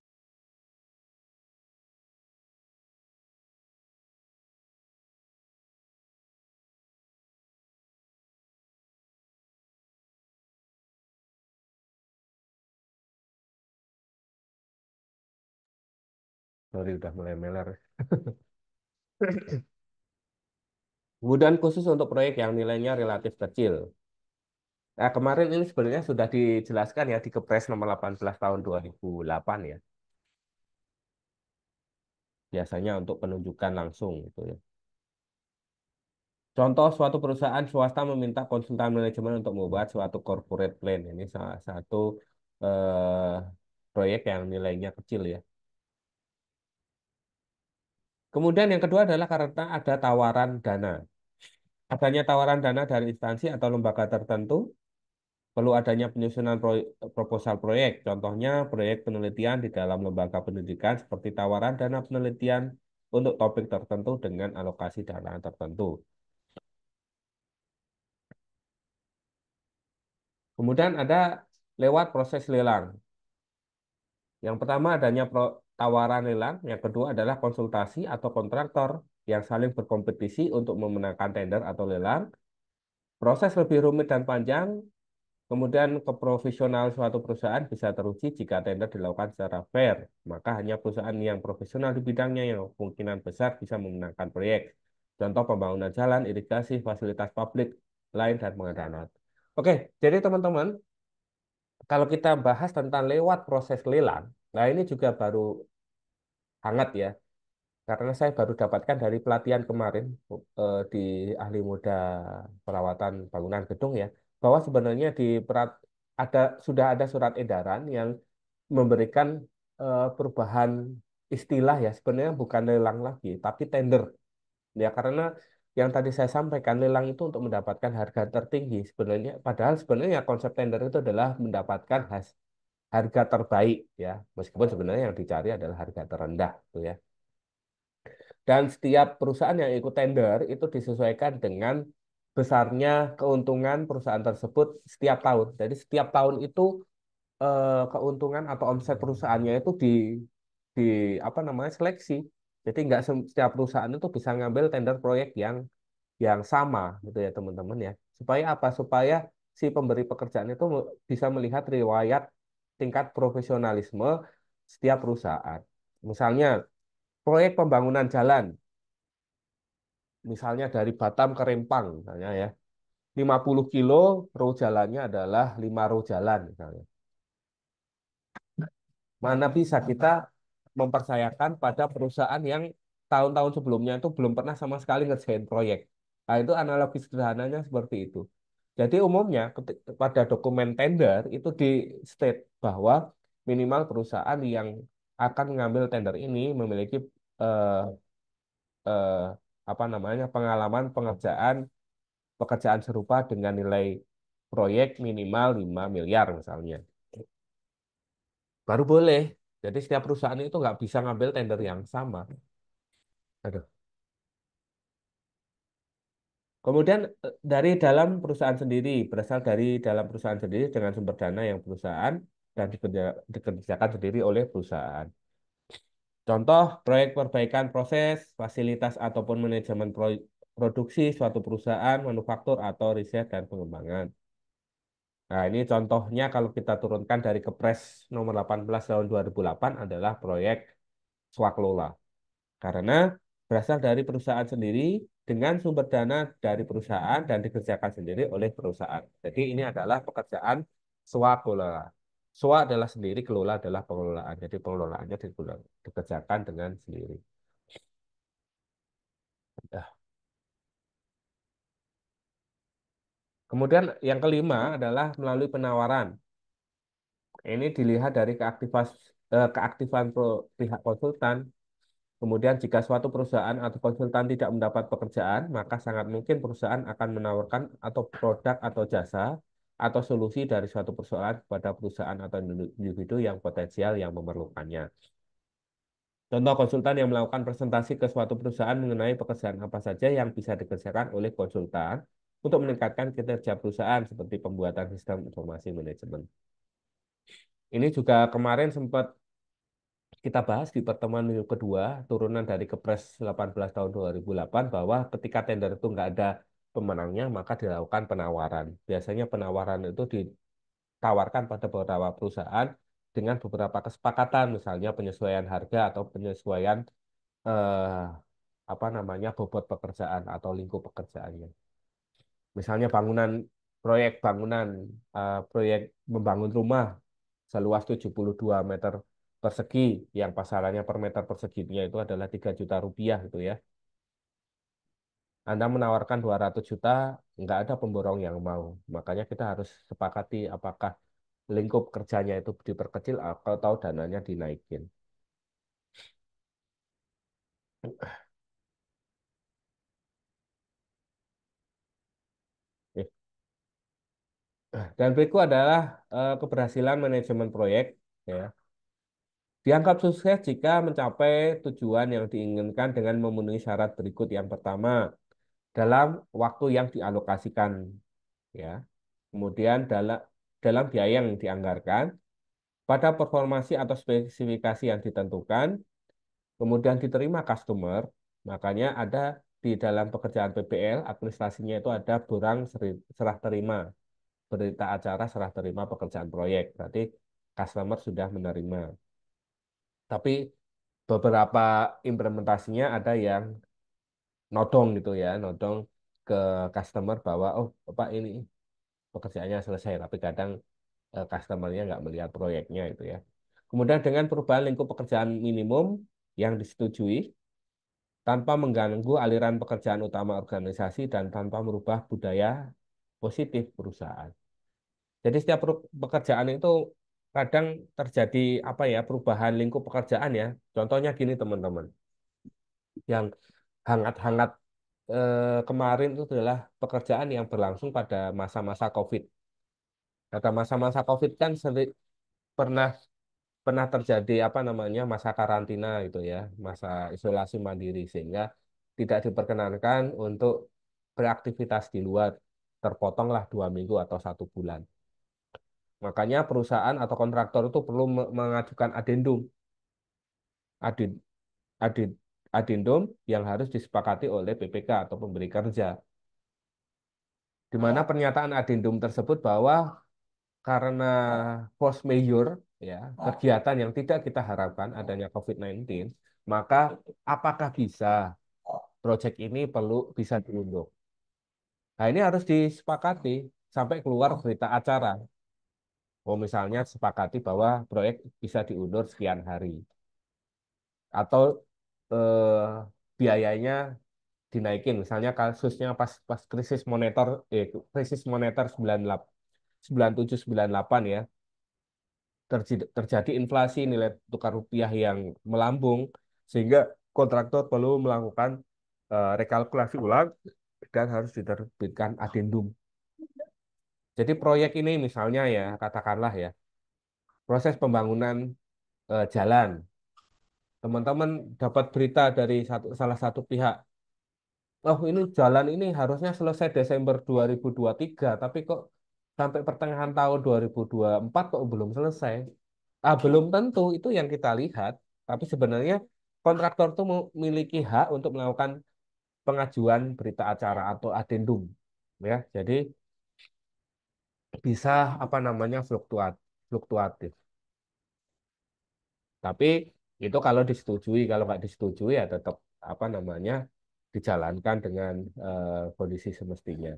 Sorry udah mulai meler. Kemudian khusus untuk proyek yang nilainya relatif kecil. Nah, kemarin ini sebenarnya sudah dijelaskan ya di Kepres nomor 18 tahun 2008 ya. Biasanya untuk penunjukan langsung gitu ya. Contoh suatu perusahaan swasta meminta konsultan manajemen untuk membuat suatu corporate plan. Ini salah satu eh, proyek yang nilainya kecil ya. Kemudian yang kedua adalah karena ada tawaran dana. Adanya tawaran dana dari instansi atau lembaga tertentu, perlu adanya penyusunan proposal proyek. Contohnya proyek penelitian di dalam lembaga pendidikan seperti tawaran dana penelitian untuk topik tertentu dengan alokasi dana tertentu. Kemudian ada lewat proses lelang. Yang pertama adanya tawaran lelang, yang kedua adalah konsultasi atau kontraktor yang saling berkompetisi untuk memenangkan tender atau lelang. Proses lebih rumit dan panjang, kemudian keprofesional suatu perusahaan bisa teruji jika tender dilakukan secara fair. Maka hanya perusahaan yang profesional di bidangnya yang kemungkinan besar bisa memenangkan proyek. Contoh pembangunan jalan, irigasi, fasilitas publik lain, dan pengadaan alat. Oke, jadi teman-teman, kalau kita bahas tentang lewat proses lelang, nah ini juga baru hangat ya, karena saya baru dapatkan dari pelatihan kemarin di Ahli Muda Perawatan Bangunan Gedung ya, bahwa sebenarnya sudah ada surat edaran yang memberikan perubahan istilah ya, sebenarnya bukan lelang lagi, tapi tender. Ya, karena yang tadi saya sampaikan, lelang itu untuk mendapatkan harga tertinggi sebenarnya, padahal sebenarnya konsep tender itu adalah mendapatkan harga terbaik ya, meskipun sebenarnya yang dicari adalah harga terendah gitu ya. Dan setiap perusahaan yang ikut tender itu disesuaikan dengan besarnya keuntungan perusahaan tersebut setiap tahun. Jadi setiap tahun itu keuntungan atau omset perusahaannya itu di apa namanya seleksi. Jadi nggak setiap perusahaan itu bisa ngambil tender proyek yang sama gitu ya teman-teman ya. Supaya apa? Supaya si pemberi pekerjaan itu bisa melihat riwayat tingkat profesionalisme setiap perusahaan. Misalnya proyek pembangunan jalan, misalnya dari Batam ke Rempang misalnya ya. 50 kilo row jalannya adalah 5 row jalan misalnya. Mana bisa kita mempercayakan pada perusahaan yang tahun-tahun sebelumnya itu belum pernah sama sekali ngerjain proyek. Nah, itu analogi sederhananya seperti itu. Jadi umumnya pada dokumen tender itu di state bahwa minimal perusahaan yang akan mengambil tender ini memiliki eh, eh, apa namanya pengalaman pengerjaan pekerjaan serupa dengan nilai proyek minimal 5 miliar misalnya. Baru boleh. Jadi setiap perusahaan itu nggak bisa ngambil tender yang sama. Aduh. Kemudian dari dalam perusahaan sendiri, berasal dari dalam perusahaan sendiri dengan sumber dana yang perusahaan dan dikerjakan sendiri oleh perusahaan. Contoh, proyek perbaikan proses, fasilitas ataupun manajemen produksi suatu perusahaan, manufaktur atau riset dan pengembangan. Nah, ini contohnya kalau kita turunkan dari Kepres nomor 18 tahun 2008 adalah proyek swaklola. Karena berasal dari perusahaan sendiri dengan sumber dana dari perusahaan dan dikerjakan sendiri oleh perusahaan. Jadi ini adalah pekerjaan swakelola. Swa adalah sendiri, kelola adalah pengelolaan. Jadi pengelolaannya dikerjakan dengan sendiri. Nah, kemudian yang kelima adalah melalui penawaran. Ini dilihat dari keaktifan pihak konsultan. Kemudian jika suatu perusahaan atau konsultan tidak mendapat pekerjaan, maka sangat mungkin perusahaan akan menawarkan atau produk atau jasa atau solusi dari suatu persoalan kepada perusahaan atau individu yang potensial yang memerlukannya. Contoh konsultan yang melakukan presentasi ke suatu perusahaan mengenai pekerjaan apa saja yang bisa dikerjakan oleh konsultan untuk meningkatkan kinerja perusahaan seperti pembuatan sistem informasi manajemen. Ini juga kemarin sempat kita bahas di pertemuan minggu kedua, turunan dari Kepres 18 tahun 2008, bahwa ketika tender itu nggak ada pemenangnya, maka dilakukan penawaran. Biasanya penawaran itu ditawarkan pada beberapa perusahaan dengan beberapa kesepakatan, misalnya penyesuaian harga atau penyesuaian eh, apa namanya bobot pekerjaan atau lingkup pekerjaannya. Misalnya proyek membangun rumah seluas 72 meter persegi yang pasarannya per meter perseginya itu adalah 3 juta rupiah gitu ya. Anda menawarkan 200 juta, nggak ada pemborong yang mau. Makanya kita harus sepakati apakah lingkup kerjanya itu diperkecil atau dananya dinaikin. Dan berikut adalah keberhasilan manajemen proyek. Ya. Dianggap sukses jika mencapai tujuan yang diinginkan dengan memenuhi syarat berikut. Yang pertama, dalam waktu yang dialokasikan. Ya. Kemudian dalam biaya yang dianggarkan, pada performasi atau spesifikasi yang ditentukan, kemudian diterima customer, makanya ada di dalam pekerjaan PPL, administrasinya itu ada serah terima, berita acara serah terima pekerjaan proyek. Berarti customer sudah menerima. Tapi beberapa implementasinya ada yang nodong gitu ya, nodong ke customer bahwa, oh Pak ini pekerjaannya selesai, tapi kadang customernya nggak melihat proyeknya itu ya. Kemudian dengan perubahan lingkup pekerjaan minimum yang disetujui, tanpa mengganggu aliran pekerjaan utama organisasi dan tanpa merubah budaya positif perusahaan. Jadi setiap pekerjaan itu kadang terjadi apa ya perubahan lingkup pekerjaan ya. Contohnya gini teman-teman, yang hangat-hangat kemarin itu adalah pekerjaan yang berlangsung pada masa-masa COVID. Pada masa-masa COVID kan pernah pernah terjadi apa namanya masa karantina itu ya, masa isolasi mandiri sehingga tidak diperkenankan untuk beraktivitas di luar, terpotonglah 2 minggu atau 1 bulan. Makanya perusahaan atau kontraktor itu perlu mengajukan adendum, adin, adin, adendum yang harus disepakati oleh PPK atau pemberi kerja, di mana pernyataan adendum tersebut bahwa karena force majeure ya kegiatan yang tidak kita harapkan adanya COVID-19, maka apakah bisa proyek ini perlu bisa diundur. Nah, ini harus disepakati sampai keluar berita acara. Oh, misalnya sepakati bahwa proyek bisa diundur sekian hari atau eh, biayanya dinaikin. Misalnya kasusnya pas pas krisis moneter 97 98 ya, terjadi inflasi nilai tukar rupiah yang melambung sehingga kontraktor perlu melakukan rekalkulasi ulang dan harus diterbitkan adendum. Jadi proyek ini misalnya ya katakanlah ya proses pembangunan jalan. Teman-teman dapat berita dari salah satu pihak, oh ini jalan ini harusnya selesai Desember 2023, tapi kok sampai pertengahan tahun 2024 kok belum selesai. Belum tentu itu yang kita lihat, tapi sebenarnya kontraktor itu memiliki hak untuk melakukan pengajuan berita acara atau adendum, ya. Jadi bisa apa namanya fluktuatif. Tapi itu kalau disetujui, kalau nggak disetujui ya tetap apa namanya dijalankan dengan kondisi semestinya.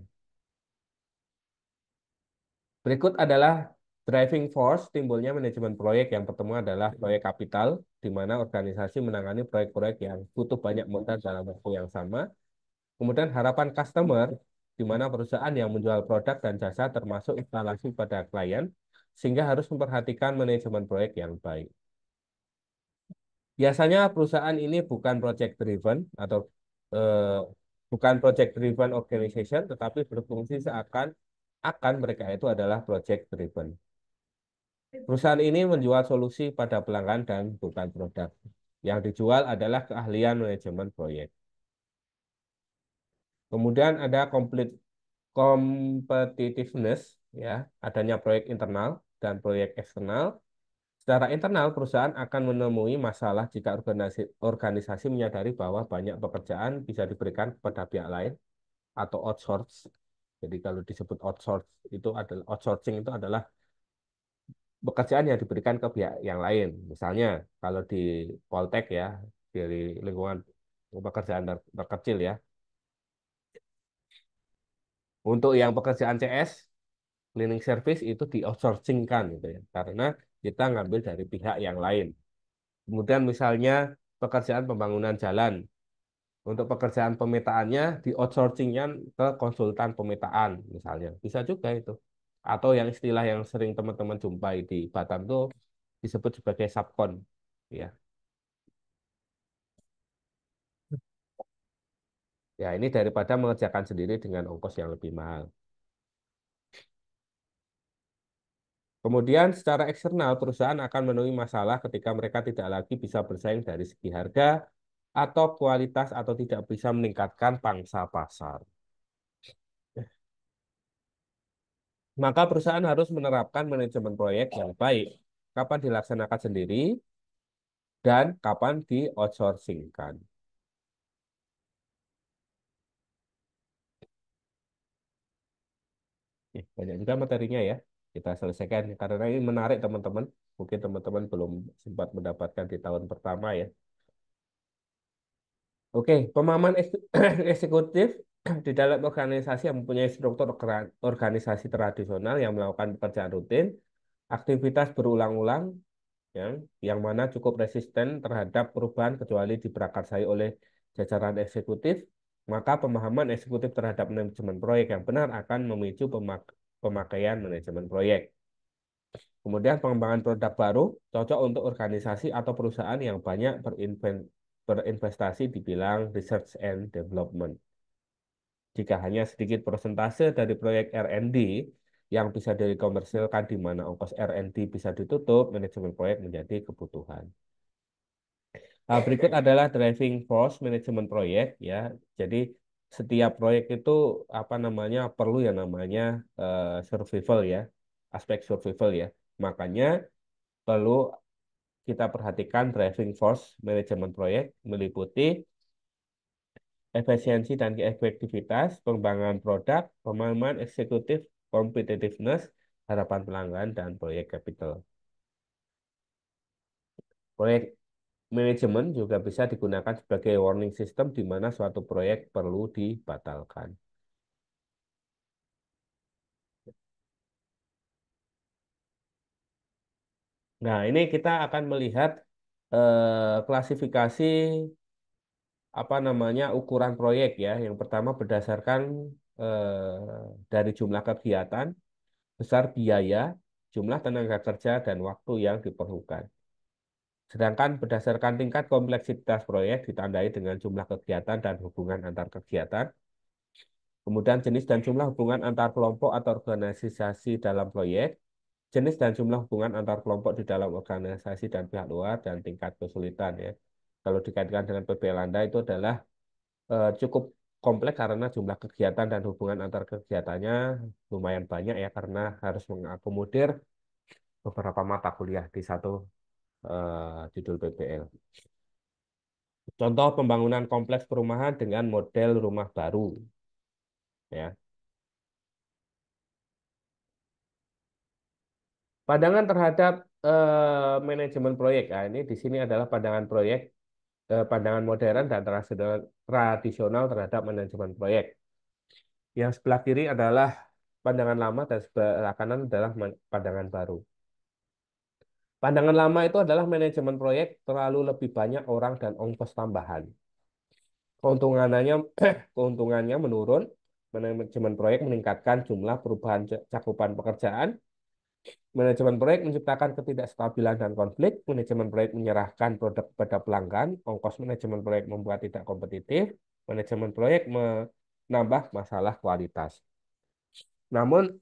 Berikut adalah driving force timbulnya manajemen proyek. Yang pertama adalah proyek kapital, di mana organisasi menangani proyek-proyek yang butuh banyak modal dalam waktu yang sama. Kemudian harapan customer, di mana perusahaan yang menjual produk dan jasa termasuk instalasi pada klien, sehingga harus memperhatikan manajemen proyek yang baik. Biasanya perusahaan ini bukan project driven atau eh, bukan project driven organization, tetapi berfungsi seakan akan mereka itu adalah project driven. Perusahaan ini menjual solusi pada pelanggan dan bukan produk. Yang dijual adalah keahlian manajemen proyek. Kemudian ada competitiveness, ya, adanya proyek internal dan proyek eksternal. Secara internal, perusahaan akan menemui masalah jika organisasi menyadari bahwa banyak pekerjaan bisa diberikan kepada pihak lain atau outsource. Jadi kalau disebut outsourcing itu adalah pekerjaan yang diberikan ke pihak yang lain. Misalnya kalau di Poltek ya, dari lingkungan pekerjaan terkecil ya. Untuk yang pekerjaan CS, cleaning service itu di outsourcing-kan gitu ya. Karena kita ngambil dari pihak yang lain. Kemudian misalnya pekerjaan pembangunan jalan. Untuk pekerjaan pemetaannya di outsourcing-nya ke konsultan pemetaan misalnya. Bisa juga itu. atau yang istilah yang sering teman-teman jumpai di Batam itu disebut sebagai subkon. Ya, ya ini daripada mengerjakan sendiri dengan ongkos yang lebih mahal. Kemudian secara eksternal perusahaan akan menemui masalah ketika mereka tidak lagi bisa bersaing dari segi harga atau kualitas atau tidak bisa meningkatkan pangsa pasar. Maka perusahaan harus menerapkan manajemen proyek yang baik, kapan dilaksanakan sendiri dan kapan di-outsourcingkan. Banyak juga materinya ya. Kita selesaikan karena ini menarik teman-teman. Mungkin teman-teman belum sempat mendapatkan di tahun pertama ya. Oke, pemahaman eksekutif di dalam organisasi yang mempunyai struktur organisasi tradisional yang melakukan pekerjaan rutin, aktivitas berulang-ulang, yang mana cukup resisten terhadap perubahan kecuali diprakarsai oleh jajaran eksekutif, maka pemahaman eksekutif terhadap manajemen proyek yang benar akan memicu pemakaian manajemen proyek. Kemudian pengembangan produk baru cocok untuk organisasi atau perusahaan yang banyak berinvestasi di bidang research and development. Jika hanya sedikit persentase dari proyek R&D yang bisa dikomersilkan di mana ongkos R&D bisa ditutup, manajemen proyek menjadi kebutuhan. Berikut adalah driving force manajemen proyek ya. Jadi setiap proyek itu apa namanya perlu yang namanya survival ya, aspek survival ya. Makanya perlu kita perhatikan driving force manajemen proyek meliputi efisiensi dan efektivitas, pengembangan produk, pemahaman eksekutif, competitiveness, harapan pelanggan, dan proyek capital. Proyek manajemen juga bisa digunakan sebagai warning system di mana suatu proyek perlu dibatalkan. Nah, ini kita akan melihat klasifikasi apa namanya ukuran proyek ya. Yang pertama berdasarkan dari jumlah kegiatan, besar biaya, jumlah tenaga kerja, dan waktu yang diperlukan. Sedangkan berdasarkan tingkat kompleksitas proyek ditandai dengan jumlah kegiatan dan hubungan antar kegiatan, kemudian jenis dan jumlah hubungan antar kelompok atau organisasi dalam proyek, jenis dan jumlah hubungan antar kelompok di dalam organisasi dan pihak luar, dan tingkat kesulitan ya. Kalau dikaitkan dengan PB Landa itu adalah cukup kompleks karena jumlah kegiatan dan hubungan antar kegiatannya lumayan banyak ya karena harus mengakomodir beberapa mata kuliah di satu judul PBL. Contoh pembangunan kompleks perumahan dengan model rumah baru ya. Pandangan terhadap manajemen proyek. Nah, ini di sini adalah pandangan proyek, pandangan modern dan tradisional terhadap manajemen proyek. Yang sebelah kiri adalah pandangan lama dan sebelah kanan adalah pandangan baru. Pandangan lama itu adalah manajemen proyek terlalu lebih banyak orang dan ongkos tambahan. Keuntungannya keuntungannya menurun, manajemen proyek meningkatkan jumlah perubahan cakupan pekerjaan. Manajemen proyek menciptakan ketidakstabilan dan konflik. Manajemen proyek menyerahkan produk kepada pelanggan. Ongkos manajemen proyek membuat tidak kompetitif. Manajemen proyek menambah masalah kualitas. Namun,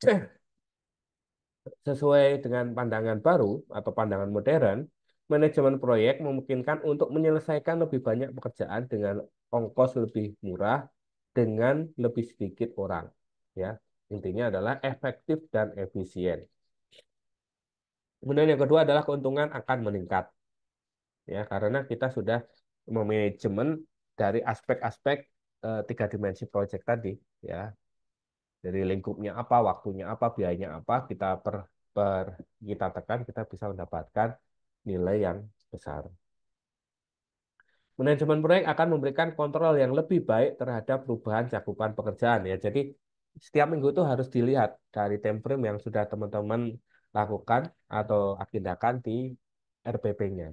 sesuai dengan pandangan baru atau pandangan modern, manajemen proyek memungkinkan untuk menyelesaikan lebih banyak pekerjaan dengan ongkos lebih murah dengan lebih sedikit orang. Ya, intinya adalah efektif dan efisien. Kemudian yang kedua adalah keuntungan akan meningkat. Ya, karena kita sudah memanajemen dari aspek-aspek tiga dimensi proyek tadi. Ya, dari lingkupnya apa, waktunya apa, biayanya apa, per kita tekan, kita bisa mendapatkan nilai yang besar. Manajemen proyek akan memberikan kontrol yang lebih baik terhadap perubahan cakupan pekerjaan ya. Jadi setiap minggu itu harus dilihat dari time frame yang sudah teman-teman lakukan atau agendakan di RPP-nya.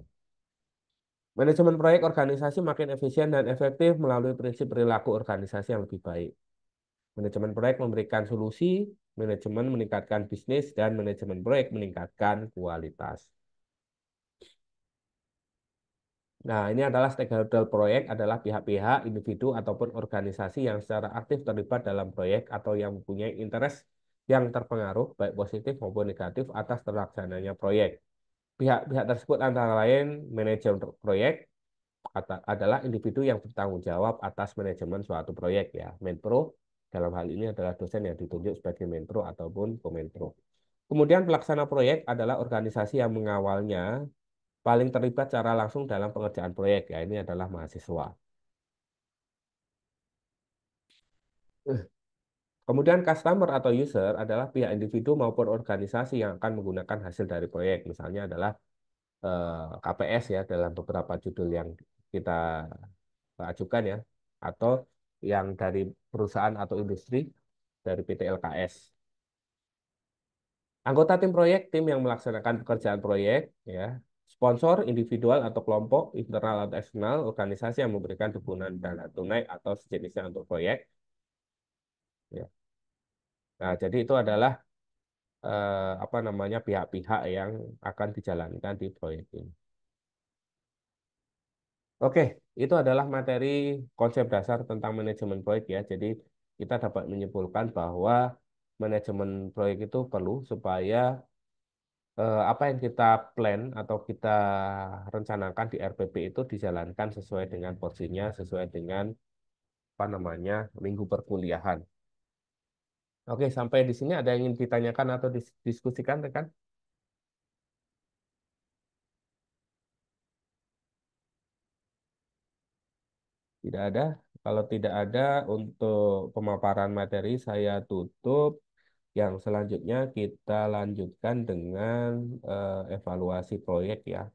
Manajemen proyek organisasi makin efisien dan efektif melalui prinsip perilaku organisasi yang lebih baik. Manajemen proyek memberikan solusi manajemen meningkatkan bisnis, dan manajemen proyek meningkatkan kualitas. Nah, ini adalah stakeholder proyek adalah pihak-pihak, individu, ataupun organisasi yang secara aktif terlibat dalam proyek atau yang mempunyai interest yang terpengaruh, baik positif maupun negatif, atas terlaksananya proyek. Pihak-pihak tersebut antara lain manajer proyek adalah individu yang bertanggung jawab atas manajemen suatu proyek ya. Menpro dalam hal ini adalah dosen yang ditunjuk sebagai menpro ataupun komenpro. Kemudian pelaksana proyek adalah organisasi yang mengawalnya paling terlibat secara langsung dalam pengerjaan proyek ya. Ini adalah mahasiswa. Kemudian customer atau user adalah pihak individu maupun organisasi yang akan menggunakan hasil dari proyek. Misalnya adalah KPS ya dalam beberapa judul yang kita ajukan ya, atau yang dari perusahaan atau industri dari PT LKS. Anggota tim proyek, tim yang melaksanakan pekerjaan proyek, ya, sponsor, individual atau kelompok, internal atau eksternal, organisasi yang memberikan dukungan dana tunai atau sejenisnya untuk proyek. Ya. Nah, jadi itu adalah apa namanya pihak-pihak yang akan dijalankan di proyek ini. Oke, itu adalah materi konsep dasar tentang manajemen proyek ya. Jadi kita dapat menyimpulkan bahwa manajemen proyek itu perlu supaya apa yang kita plan atau kita rencanakan di RPP itu dijalankan sesuai dengan porsinya, sesuai dengan apa namanya minggu perkuliahan. Oke, sampai di sini ada yang ingin ditanyakan atau diskusikan, rekan? Tidak ada. Kalau tidak ada, untuk pemaparan materi saya tutup. Yang selanjutnya kita lanjutkan dengan evaluasi proyek ya.